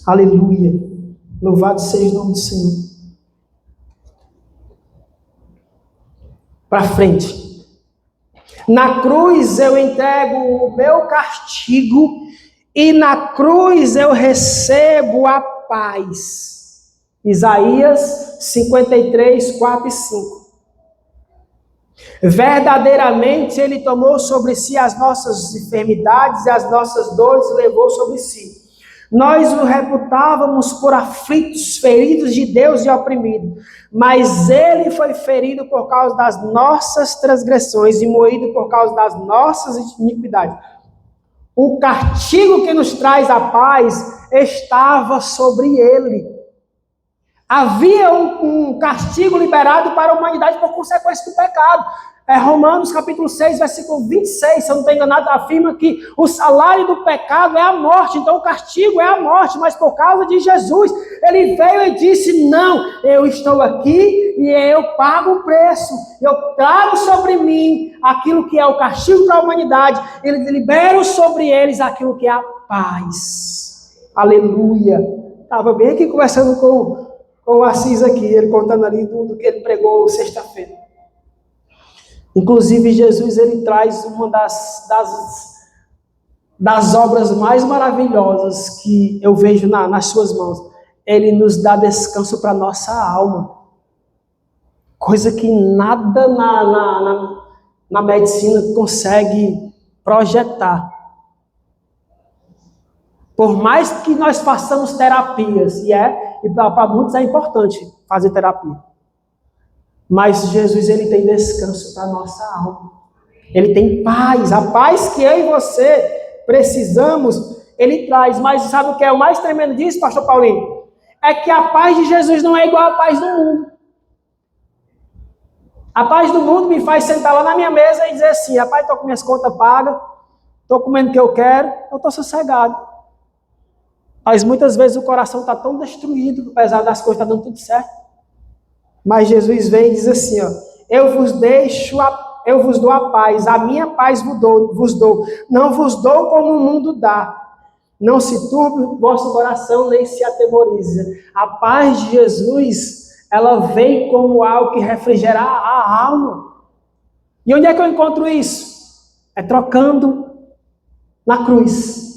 Aleluia. Louvado seja o nome do Senhor. Para frente. Na cruz eu entrego o meu castigo e na cruz eu recebo a paz. Isaías 53, 4 e 5. Verdadeiramente Ele tomou sobre si as nossas enfermidades e as nossas dores levou sobre si. Nós o reputávamos por aflitos, feridos de Deus e oprimido, mas Ele foi ferido por causa das nossas transgressões e moído por causa das nossas iniquidades. O castigo que nos traz a paz estava sobre Ele. Havia um castigo liberado para a humanidade por consequência do pecado. Romanos capítulo 6, versículo 26, se eu não estou enganado, afirma que o salário do pecado é a morte. Então o castigo é a morte, mas por causa de Jesus, Ele veio e disse, não, eu estou aqui e eu pago o preço. Eu trago sobre mim aquilo que é o castigo para a humanidade. Ele libera sobre eles aquilo que é a paz. Aleluia. Estava bem aqui conversando com o Assis aqui, ele contando ali do que ele pregou sexta-feira. Inclusive, Jesus, ele traz uma das obras mais maravilhosas que eu vejo nas suas mãos. Ele nos dá descanso para a nossa alma. Coisa que nada na medicina consegue projetar. Por mais que nós façamos terapias, e para muitos é importante fazer terapia. Mas Jesus, ele tem descanso para a nossa alma. Ele tem paz, a paz que eu e você precisamos, ele traz. Mas sabe o que é o mais tremendo disso, pastor Paulinho? É que a paz de Jesus não é igual à paz do mundo. A paz do mundo me faz sentar lá na minha mesa e dizer assim, rapaz, estou com minhas contas pagas, estou comendo o que eu quero, eu estou sossegado. Mas muitas vezes o coração está tão destruído, apesar das coisas estar dando tudo certo. Mas Jesus vem e diz assim, ó, eu vos dou a paz, a minha paz vos dou. Não vos dou como o mundo dá. Não se turbe o vosso coração, nem se atemorize. A paz de Jesus, ela vem como algo que refrigera a alma. E onde é que eu encontro isso? É trocando na cruz.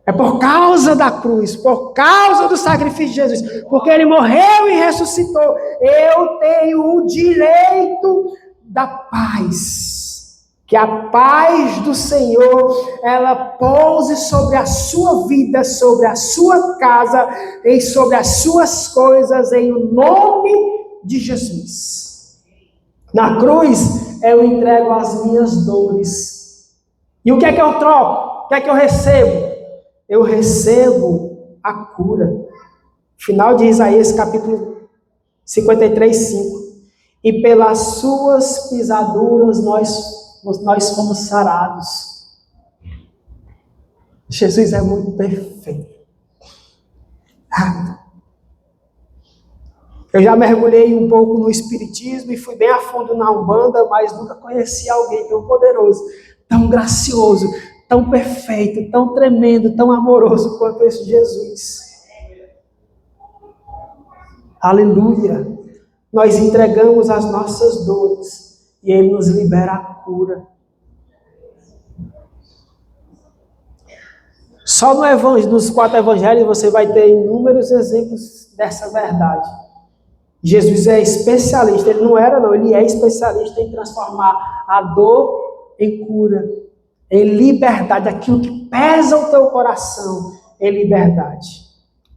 É por causa da cruz, por causa do sacrifício de Jesus, porque ele morreu e ressuscitou. Eu tenho o direito da paz. Que a paz do Senhor, ela pouse sobre a sua vida, sobre a sua casa e sobre as suas coisas, em nome de Jesus. Na cruz, eu entrego as minhas dores. E o que é que eu troco? O que é que eu recebo? Eu recebo a cura. Final de Isaías, capítulo 53, 5. E pelas suas pisaduras nós fomos sarados. Jesus é muito perfeito. Eu já mergulhei um pouco no espiritismo e fui bem a fundo na Umbanda, mas nunca conheci alguém tão poderoso, tão gracioso, tão perfeito, tão tremendo, tão amoroso quanto esse Jesus. Aleluia! Nós entregamos as nossas dores e Ele nos libera a cura. Só nos 4 evangelhos você vai ter inúmeros exemplos dessa verdade. Jesus é especialista, ele não era não, ele é especialista em transformar a dor em cura, em liberdade, aquilo que pesa o teu coração, em liberdade.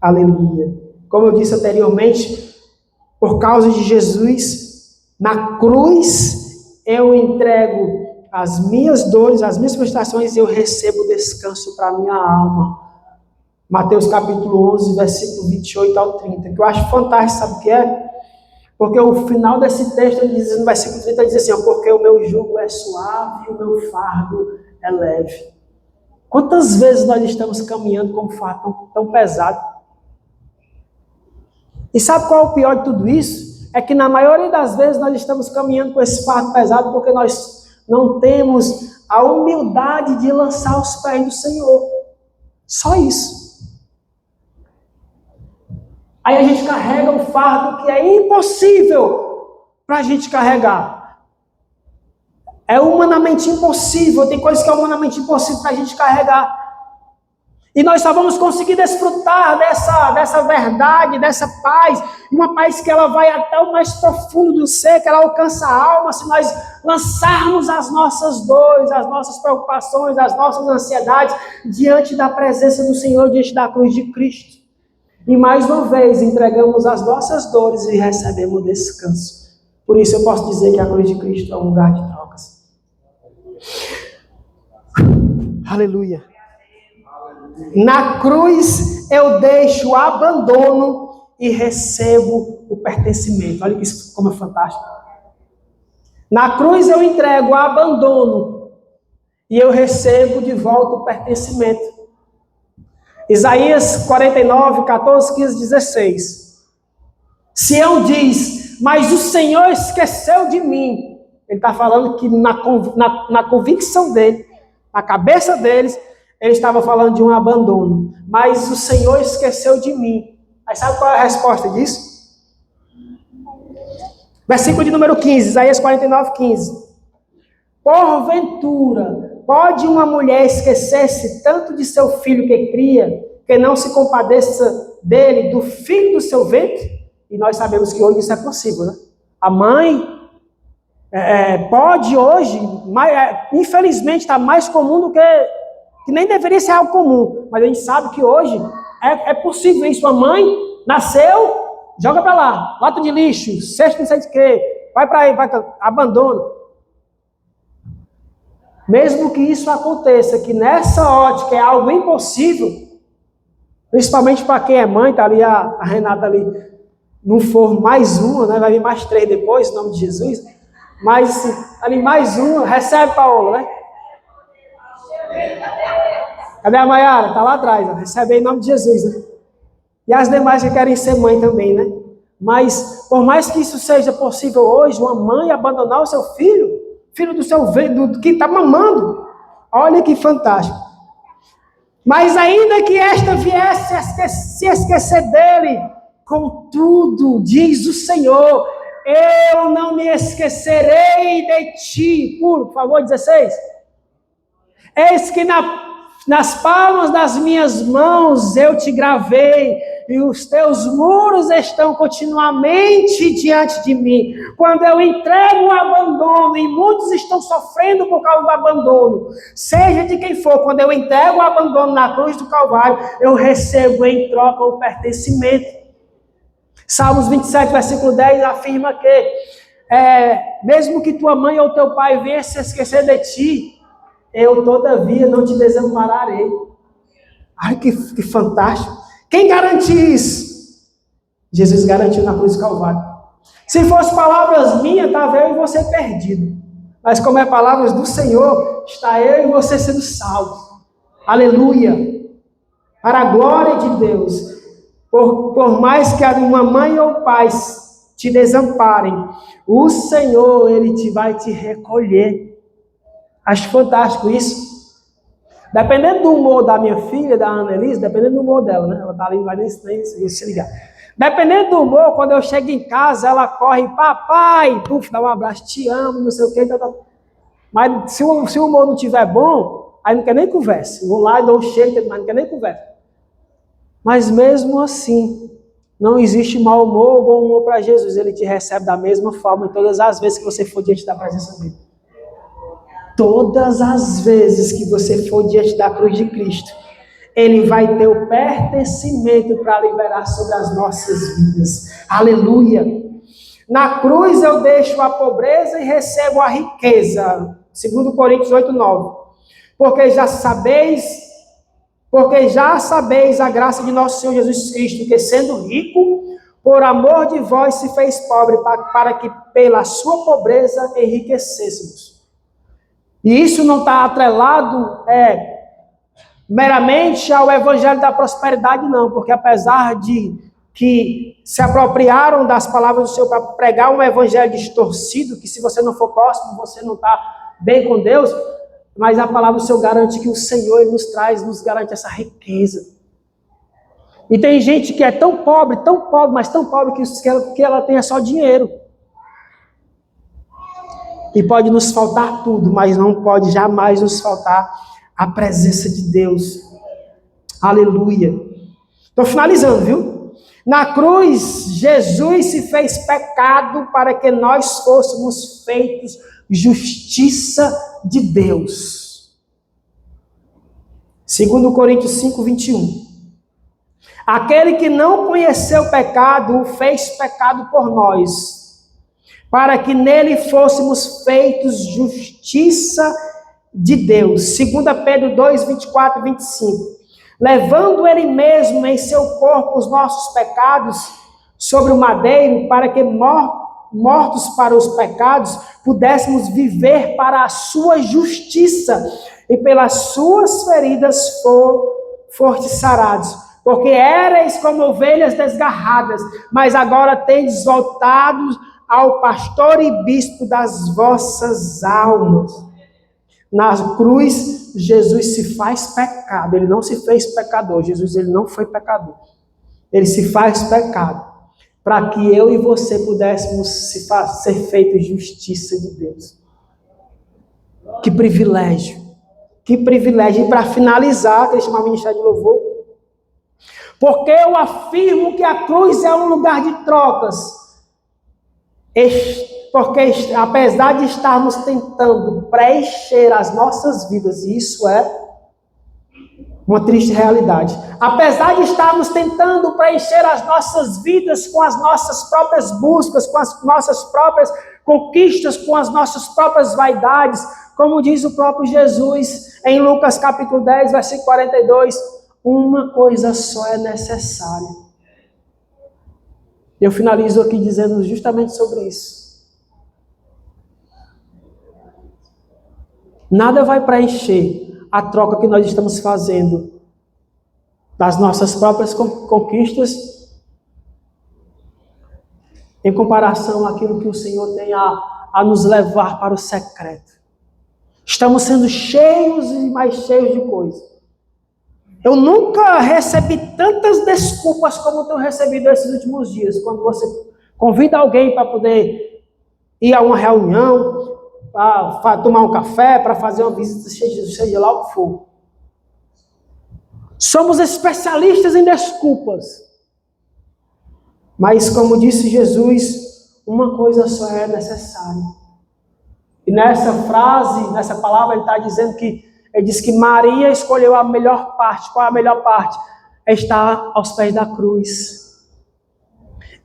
Aleluia. Como eu disse anteriormente, por causa de Jesus, na cruz, eu entrego as minhas dores, as minhas frustrações, e eu recebo descanso para a minha alma. Mateus capítulo 11, versículo 28 ao 30, que eu acho fantástico, sabe o que é? Porque o final desse texto, ele diz, no versículo 30, ele diz assim, ó, porque o meu jugo é suave e o meu fardo é leve. Quantas vezes nós estamos caminhando com um fardo tão pesado? E sabe qual é o pior de tudo isso? É que na maioria das vezes nós estamos caminhando com esse fardo pesado porque nós não temos a humildade de lançar aos pés do Senhor. Só isso. Aí a gente carrega um fardo que é impossível para a gente carregar. É humanamente impossível, tem coisas que é humanamente impossível para a gente carregar. E nós só vamos conseguir desfrutar dessa verdade, dessa paz, uma paz que ela vai até o mais profundo do ser, que ela alcança a alma, se nós lançarmos as nossas dores, as nossas preocupações, as nossas ansiedades, diante da presença do Senhor, diante da cruz de Cristo. E mais uma vez, entregamos as nossas dores e recebemos descanso. Por isso eu posso dizer que a cruz de Cristo é um lugar de trocas. Aleluia. Na cruz eu deixo o abandono e recebo o pertencimento. Olha isso como é fantástico. Na cruz eu entrego o abandono e eu recebo de volta o pertencimento. Isaías 49, 14, 15, 16. Sião diz, mas o Senhor esqueceu de mim. Ele está falando que na convicção dele, na cabeça deles, ele estava falando de um abandono. Mas o Senhor esqueceu de mim. Aí sabe qual é a resposta disso? Versículo de número 15, Isaías 49, 15. Porventura, pode uma mulher esquecer-se tanto de seu filho que cria, que não se compadeça dele, do filho do seu ventre? E nós sabemos que hoje isso é possível, né? A mãe pode hoje, infelizmente está mais comum do que nem deveria ser algo comum, mas a gente sabe que hoje é possível isso. Sua mãe nasceu, joga para lá, lata de lixo, cesto não sei de quê, vai para aí, abandona. Mesmo que isso aconteça, que nessa ótica é algo impossível, principalmente para quem é mãe, tá ali a Renata ali, não for mais uma, né? Vai vir mais 3 depois, em nome de Jesus. Mas ali mais uma, recebe, Paulo, né? Cadê a Maiara? Está lá atrás, ó. Recebe aí em nome de Jesus, né? E as demais que querem ser mãe também, né? Mas, por mais que isso seja possível hoje, uma mãe abandonar o seu filho do seu do que está mamando, olha que fantástico. Mas ainda que esta viesse a se esquecer dele, contudo, diz o Senhor, eu não me esquecerei de ti. Por favor, 16. Eis que nas palmas das minhas mãos eu te gravei, e os teus muros estão continuamente diante de mim. Quando eu entrego o abandono, e muitos estão sofrendo por causa do abandono, seja de quem for, quando eu entrego o abandono na cruz do Calvário, eu recebo em troca o pertencimento. Salmos 27, versículo 10 afirma que mesmo que tua mãe ou teu pai venha se esquecer de ti, eu todavia não te desampararei. Ai, que fantástico. Quem garante isso? Jesus garantiu na cruz do Calvário. Se fosse palavras minhas, estava eu e você perdido. Mas como é palavras do Senhor, está eu e você sendo salvos. Aleluia. Para a glória de Deus. Por mais que uma mãe ou pai te desamparem, o Senhor, Ele vai te recolher. Acho fantástico isso. Dependendo do humor da minha filha, da Ana Elisa, dependendo do humor dela, né? Ela tá ali, não vai nem se ligar. Dependendo do humor, quando eu chego em casa, ela corre, papai, puf, dá um abraço, te amo, não sei o quê. Mas se o humor não estiver bom, aí não quer nem conversa. Vou lá e dou um cheiro, mas não quer nem conversa. Mas mesmo assim, não existe mau humor ou bom humor para Jesus. Ele te recebe da mesma forma em todas as vezes que você for diante da presença dele. Todas as vezes que você for diante da cruz de Cristo, Ele vai ter o pertencimento para liberar sobre as nossas vidas. Aleluia! Na cruz eu deixo a pobreza e recebo a riqueza. 2 Coríntios 8:9. Porque já sabeis a graça de nosso Senhor Jesus Cristo, que sendo rico, por amor de vós se fez pobre, para que pela sua pobreza enriquecêssemos. E isso não está atrelado meramente ao evangelho da prosperidade, não, porque apesar de que se apropriaram das palavras do Senhor para pregar um evangelho distorcido, que se você não for próximo, você não está bem com Deus, mas a palavra do Senhor garante que o Senhor Ele nos garante essa riqueza. E tem gente que é tão pobre, mas tão pobre que ela tenha só dinheiro. E pode nos faltar tudo, mas não pode jamais nos faltar a presença de Deus. Aleluia. Estou finalizando, viu? Na cruz, Jesus se fez pecado para que nós fôssemos feitos justiça de Deus. 2 Coríntios 5:21. Aquele que não conheceu o pecado, o fez pecado por nós, para que nele fôssemos feitos justiça de Deus. 2 Pedro 2:24 e 25. Levando ele mesmo em seu corpo os nossos pecados sobre o madeiro, para que mortos para os pecados, pudéssemos viver para a sua justiça, e pelas suas feridas fostes sarados. Porque éreis como ovelhas desgarradas, mas agora tendes voltado ao pastor e bispo das vossas almas. Na cruz, Jesus se faz pecado. Ele não se fez pecador. Jesus, ele não foi pecador. Ele se faz pecado para que eu e você pudéssemos ser feitos justiça de Deus. Que privilégio. Que privilégio. E para finalizar, que ele chama o ministério de louvor, porque eu afirmo que a cruz é um lugar de trocas. Porque apesar de estarmos tentando preencher as nossas vidas, e isso é uma triste realidade. Apesar de estarmos tentando preencher as nossas vidas com as nossas próprias buscas, com as nossas próprias conquistas, com as nossas próprias vaidades, como diz o próprio Jesus em Lucas capítulo 10, versículo 42, uma coisa só é necessária. Eu finalizo aqui dizendo justamente sobre isso. Nada vai preencher a troca que nós estamos fazendo das nossas próprias conquistas em comparação àquilo que o Senhor tem a nos levar para o secreto. Estamos sendo cheios e mais cheios de coisas. Eu nunca recebi tantas desculpas como tenho recebido esses últimos dias, quando você convida alguém para poder ir a uma reunião, para tomar um café, para fazer uma visita, seja lá o que for. Somos especialistas em desculpas. Mas, como disse Jesus, uma coisa só é necessária. E nessa frase, nessa palavra, ele está dizendo que, ele diz que Maria escolheu a melhor parte. Qual é a melhor parte? É estar aos pés da cruz.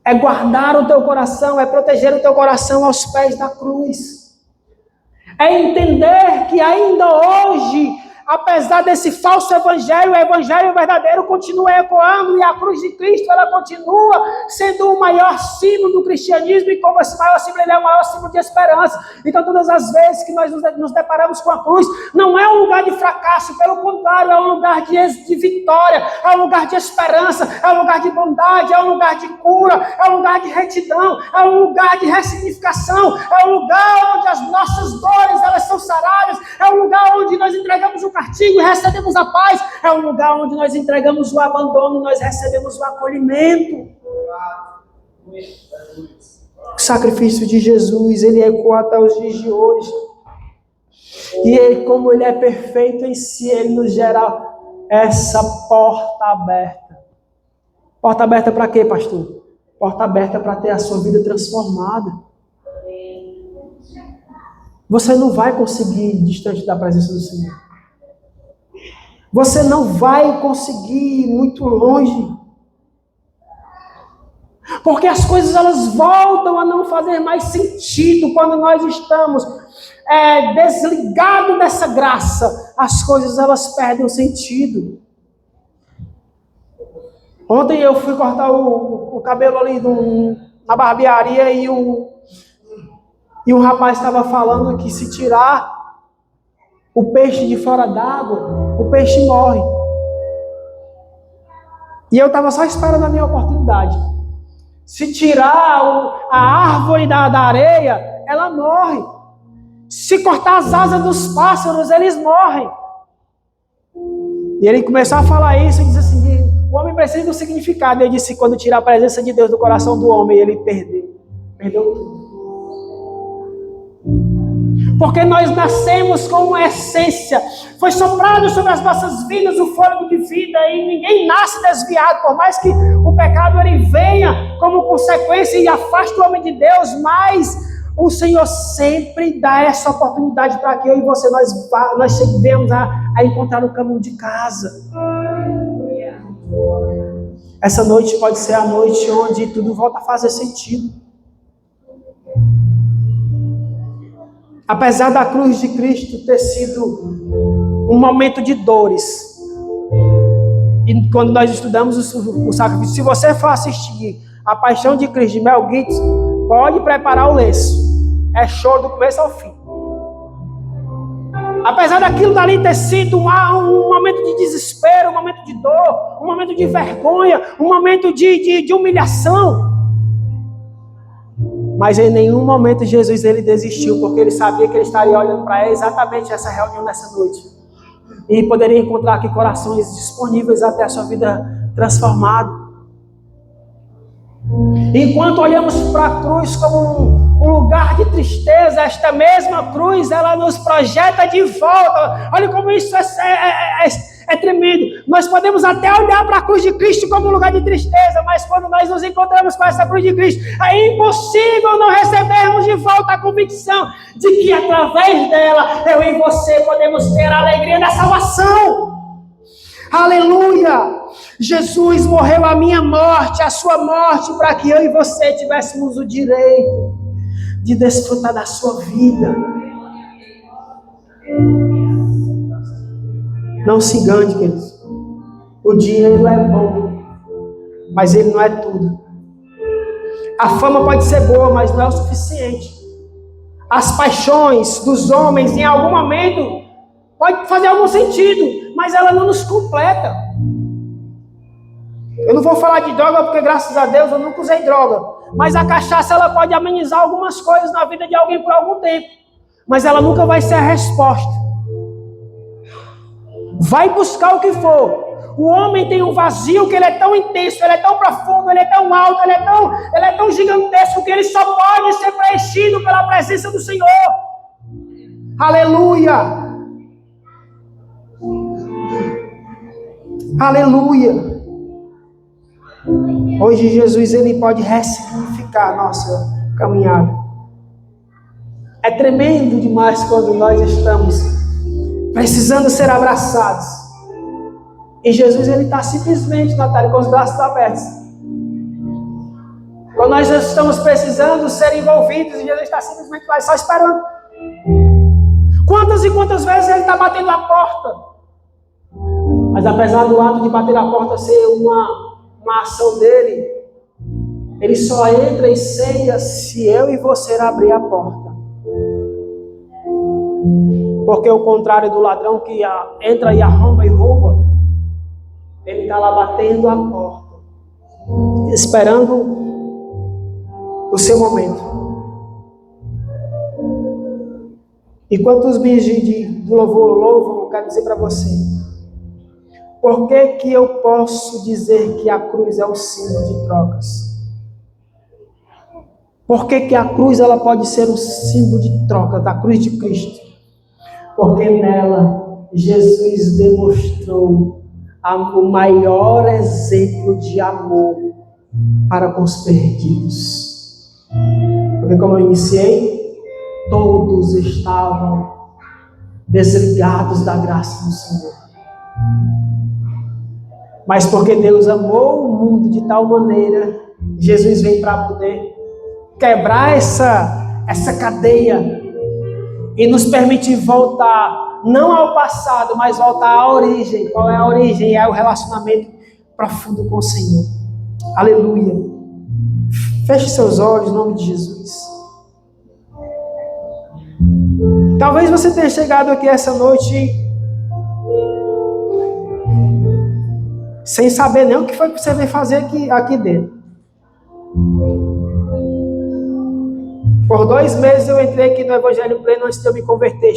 É guardar o teu coração, é proteger o teu coração aos pés da cruz. É entender que ainda hoje, apesar desse falso evangelho, o evangelho verdadeiro continua ecoando e a cruz de Cristo, ela continua sendo o maior símbolo do cristianismo, e como esse maior símbolo, ele é o maior símbolo de esperança. Então, todas as vezes que nós nos deparamos com a cruz, não é um lugar de fracasso, pelo contrário, é um lugar de vitória, é um lugar de esperança, é um lugar de bondade, é um lugar de cura, é um lugar de retidão, é um lugar de ressignificação, é um lugar onde as nossas dores, elas são saradas, é um lugar onde nós entregamos o castigo e recebemos a paz, é um lugar onde nós entregamos o abandono e nós recebemos o acolhimento. O sacrifício de Jesus, ele ecoa até os dias de hoje. E ele, como ele é perfeito em si, ele nos gera essa porta aberta. Porta aberta para quê, pastor? Porta aberta para ter a sua vida transformada. Você não vai conseguir ir distante da presença do Senhor. Você não vai conseguir ir muito longe. Porque as coisas, elas voltam a não fazer mais sentido quando nós estamos desligados dessa graça. As coisas, elas perdem o sentido. Ontem eu fui cortar o cabelo ali na barbearia e um rapaz estava falando que se tirar o peixe de fora d'água, o peixe morre. E eu estava só esperando a minha oportunidade. Se tirar a árvore da areia, ela morre. Se cortar as asas dos pássaros, eles morrem. E ele começou a falar isso e disse assim, o homem precisa do significado. Ele disse, quando tirar a presença de Deus do coração do homem, ele perdeu tudo. Porque nós nascemos com uma essência, foi soprado sobre as nossas vidas o fôlego de vida, e ninguém nasce desviado, por mais que o pecado ele venha como consequência e afaste o homem de Deus, mas o Senhor sempre dá essa oportunidade para que eu e você, nós cheguemos a encontrar o caminho de casa. Essa noite pode ser a noite onde tudo volta a fazer sentido. Apesar da cruz de Cristo ter sido um momento de dores, e quando nós estudamos o sacrifício, se você for assistir a Paixão de Cristo de Mel Gibson, pode preparar o lenço, é choro do começo ao fim. Apesar daquilo dali ter sido um momento de desespero, um momento de dor, um momento de vergonha, um momento de humilhação, mas em nenhum momento Jesus ele desistiu, porque ele sabia que ele estaria olhando para exatamente essa reunião nessa noite. E poderia encontrar aqui corações disponíveis até a sua vida transformada. Enquanto olhamos para a cruz como um lugar de tristeza, esta mesma cruz, ela nos projeta de volta. Olha como isso é É tremendo. Nós podemos até olhar para a cruz de Cristo como um lugar de tristeza, mas quando nós nos encontramos com essa cruz de Cristo, é impossível não recebermos de volta a convicção de que através dela, eu e você podemos ter a alegria da salvação. Aleluia! Jesus morreu a minha morte, a sua morte, para que eu e você tivéssemos o direito de desfrutar da sua vida. Não se engane, queridos. O dinheiro é bom, mas ele não é tudo. A fama pode ser boa, mas não é o suficiente. As paixões dos homens, em algum momento, pode fazer algum sentido, mas ela não nos completa. Eu não vou falar de droga, porque graças a Deus eu nunca usei droga. Mas a cachaça, ela pode amenizar algumas coisas na vida de alguém por algum tempo. Mas ela nunca vai ser a resposta. Vai buscar o que for. O homem tem um vazio que ele é tão intenso, ele é tão profundo, ele é tão alto, ele é tão gigantesco que ele só pode ser preenchido pela presença do Senhor. Aleluia! Aleluia! Hoje Jesus, ele pode ressignificar a nossa caminhada. É tremendo demais quando nós estamos precisando ser abraçados. E Jesus, ele está simplesmente, Natália, com os braços abertos. Quando nós estamos precisando ser envolvidos, e Jesus está simplesmente lá, só esperando. Quantas e quantas vezes ele está batendo a porta? Mas apesar do ato de bater a porta ser uma ação dele, ele só entra e ceia se eu e você abrir a porta. Porque o contrário do ladrão que entra e arromba e rouba, ele está lá batendo a porta, esperando o seu momento. Enquanto os ministros do louvor louvam, eu quero dizer para você, por que eu posso dizer que a cruz é o símbolo de trocas? Por que a cruz ela pode ser o símbolo de trocas, da cruz de Cristo? Porque nela Jesus demonstrou o maior exemplo de amor para com os perdidos. Porque como eu iniciei, todos estavam desligados da graça do Senhor. Mas porque Deus amou o mundo de tal maneira, Jesus veio para poder quebrar essa cadeia e nos permitir voltar, não ao passado, mas voltar à origem. Qual é a origem? É o relacionamento profundo com o Senhor. Aleluia. Feche seus olhos em nome de Jesus. Talvez você tenha chegado aqui essa noite sem saber nem o que foi que você veio fazer aqui dentro. Por 2 meses eu entrei aqui no Evangelho Pleno antes de eu me converter,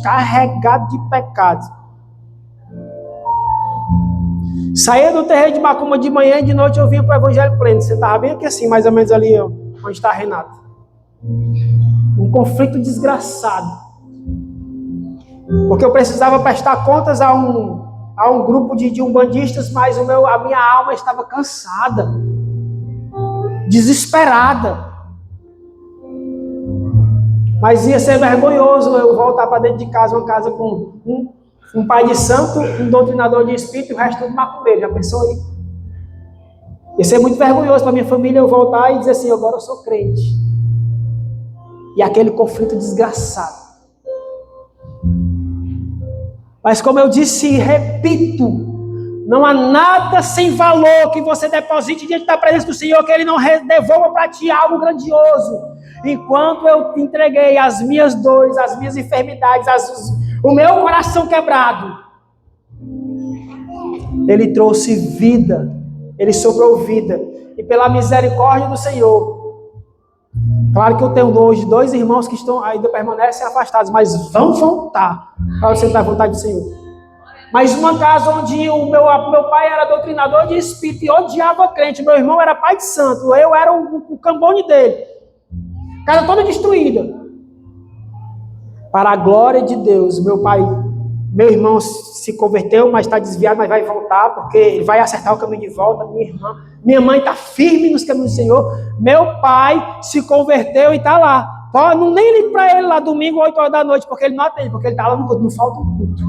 carregado de pecados. Saía do terreiro de Macumba de manhã e de noite eu vinha para o Evangelho Pleno. Você estava bem aqui assim, mais ou menos ali onde está Renato. Um conflito desgraçado. Porque eu precisava prestar contas a um grupo de umbandistas, mas a minha alma estava cansada, desesperada. Mas ia ser vergonhoso eu voltar para dentro de casa, uma casa com um pai de santo, um doutrinador de espírito e o resto tudo macumbeiro. Já pensou aí? Ia ser muito vergonhoso para minha família eu voltar e dizer assim, agora eu sou crente. E aquele conflito desgraçado. Mas como eu disse e repito, não há nada sem valor que você deposite diante da presença do Senhor que Ele não devolva para ti algo grandioso. Enquanto eu entreguei as minhas dores, as minhas enfermidades, o meu coração quebrado, Ele trouxe vida, Ele soprou vida. E pela misericórdia do Senhor, claro que eu tenho hoje 2 irmãos que ainda permanecem afastados, mas vão voltar para sentar à vontade do Senhor. Mas uma casa onde o meu pai era doutrinador de espírito e odiava crente, meu irmão era pai de santo, eu era o cambone dele. Casa toda destruída. Para a glória de Deus, meu pai Meu irmão se converteu, mas está desviado, mas vai voltar, porque ele vai acertar o caminho de volta. Minha mãe está firme nos caminhos do Senhor. Meu pai se converteu e está lá. Não nem ligo para ele lá domingo, 8 horas da noite, porque ele não atende, porque ele está lá no culto, não falta um culto.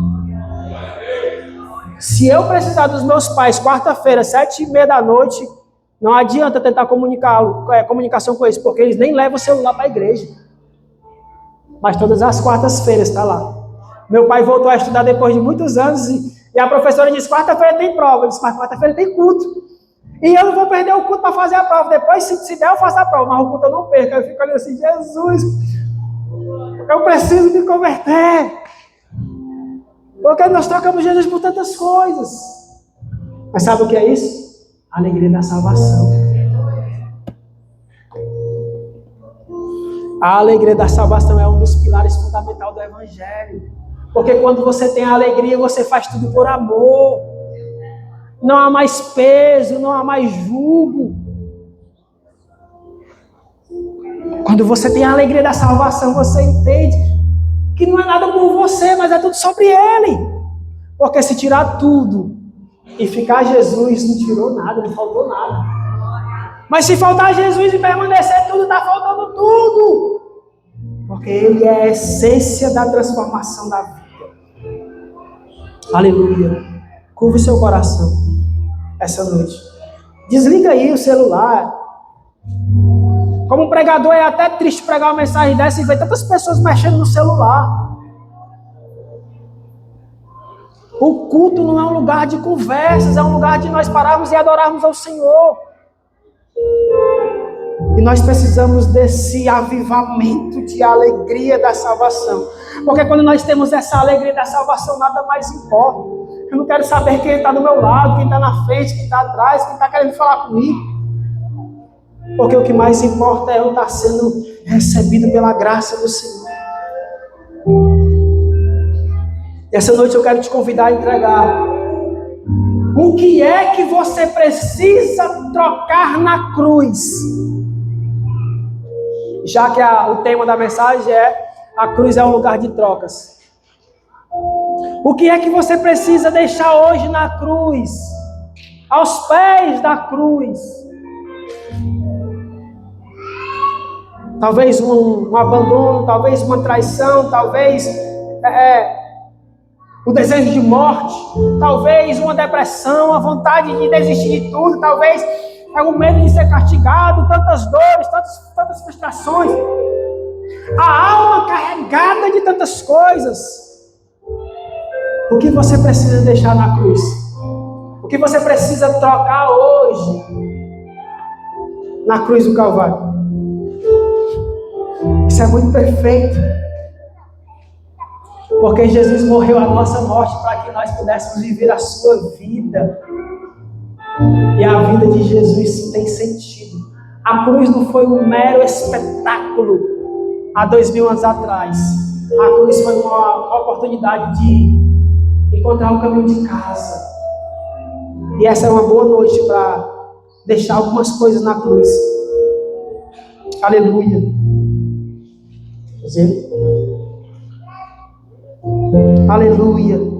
Se eu precisar dos meus pais, quarta-feira, 7h30 da noite, não adianta tentar comunicação com eles, porque eles nem levam o celular para a igreja. Mas todas as quartas-feiras está lá. Meu pai voltou a estudar depois de muitos anos e a professora disse, quarta-feira tem prova. Eu disse, mas quarta-feira tem culto. E eu não vou perder o culto para fazer a prova. Depois, se der, eu faço a prova, mas o culto eu não perco. Eu fico olhando assim, Jesus, eu preciso me converter. Porque nós trocamos Jesus por tantas coisas. Mas sabe o que é isso? A alegria da salvação. A alegria da salvação é um dos pilares fundamentais do Evangelho. Porque quando você tem a alegria, você faz tudo por amor. Não há mais peso, não há mais jugo. Quando você tem a alegria da salvação, você entende que não é nada por você, mas é tudo sobre Ele. Porque se tirar tudo e ficar Jesus, não tirou nada, não faltou nada. Mas se faltar Jesus e permanecer tudo, está faltando tudo. Porque Ele é a essência da transformação da vida. Aleluia. Curva o seu coração essa noite. Desliga aí o celular. Como pregador é até triste pregar uma mensagem dessa e ver tantas pessoas mexendo no celular. O culto não é um lugar de conversas, é um lugar de nós pararmos e adorarmos ao Senhor. E nós precisamos desse avivamento de alegria da salvação. Porque quando nós temos essa alegria da salvação, nada mais importa. Eu não quero saber quem está do meu lado, quem está na frente, quem está atrás, quem está querendo falar comigo. Porque o que mais importa é eu estar sendo recebido pela graça do Senhor. E essa noite eu quero te convidar a entregar. O que é que você precisa trocar na cruz? Já que o tema da mensagem é a cruz é um lugar de trocas. O que é que você precisa deixar hoje na cruz? Aos pés da cruz. Talvez um abandono, talvez uma traição, talvez o desejo de morte, talvez uma depressão, a vontade de desistir de tudo, talvez o medo de ser castigado, tantas dores, tantas frustrações. A alma carregada de tantas coisas. O que você precisa deixar na cruz? O que você precisa trocar hoje na cruz do Calvário? Isso é muito perfeito. Porque Jesus morreu a nossa morte para que nós pudéssemos viver a sua vida. E a vida de Jesus tem sentido. A cruz não foi um mero espetáculo há 2000 anos atrás. A cruz foi uma oportunidade de encontrar o caminho de casa. E essa é uma boa noite para deixar algumas coisas na cruz. Aleluia. Aleluia.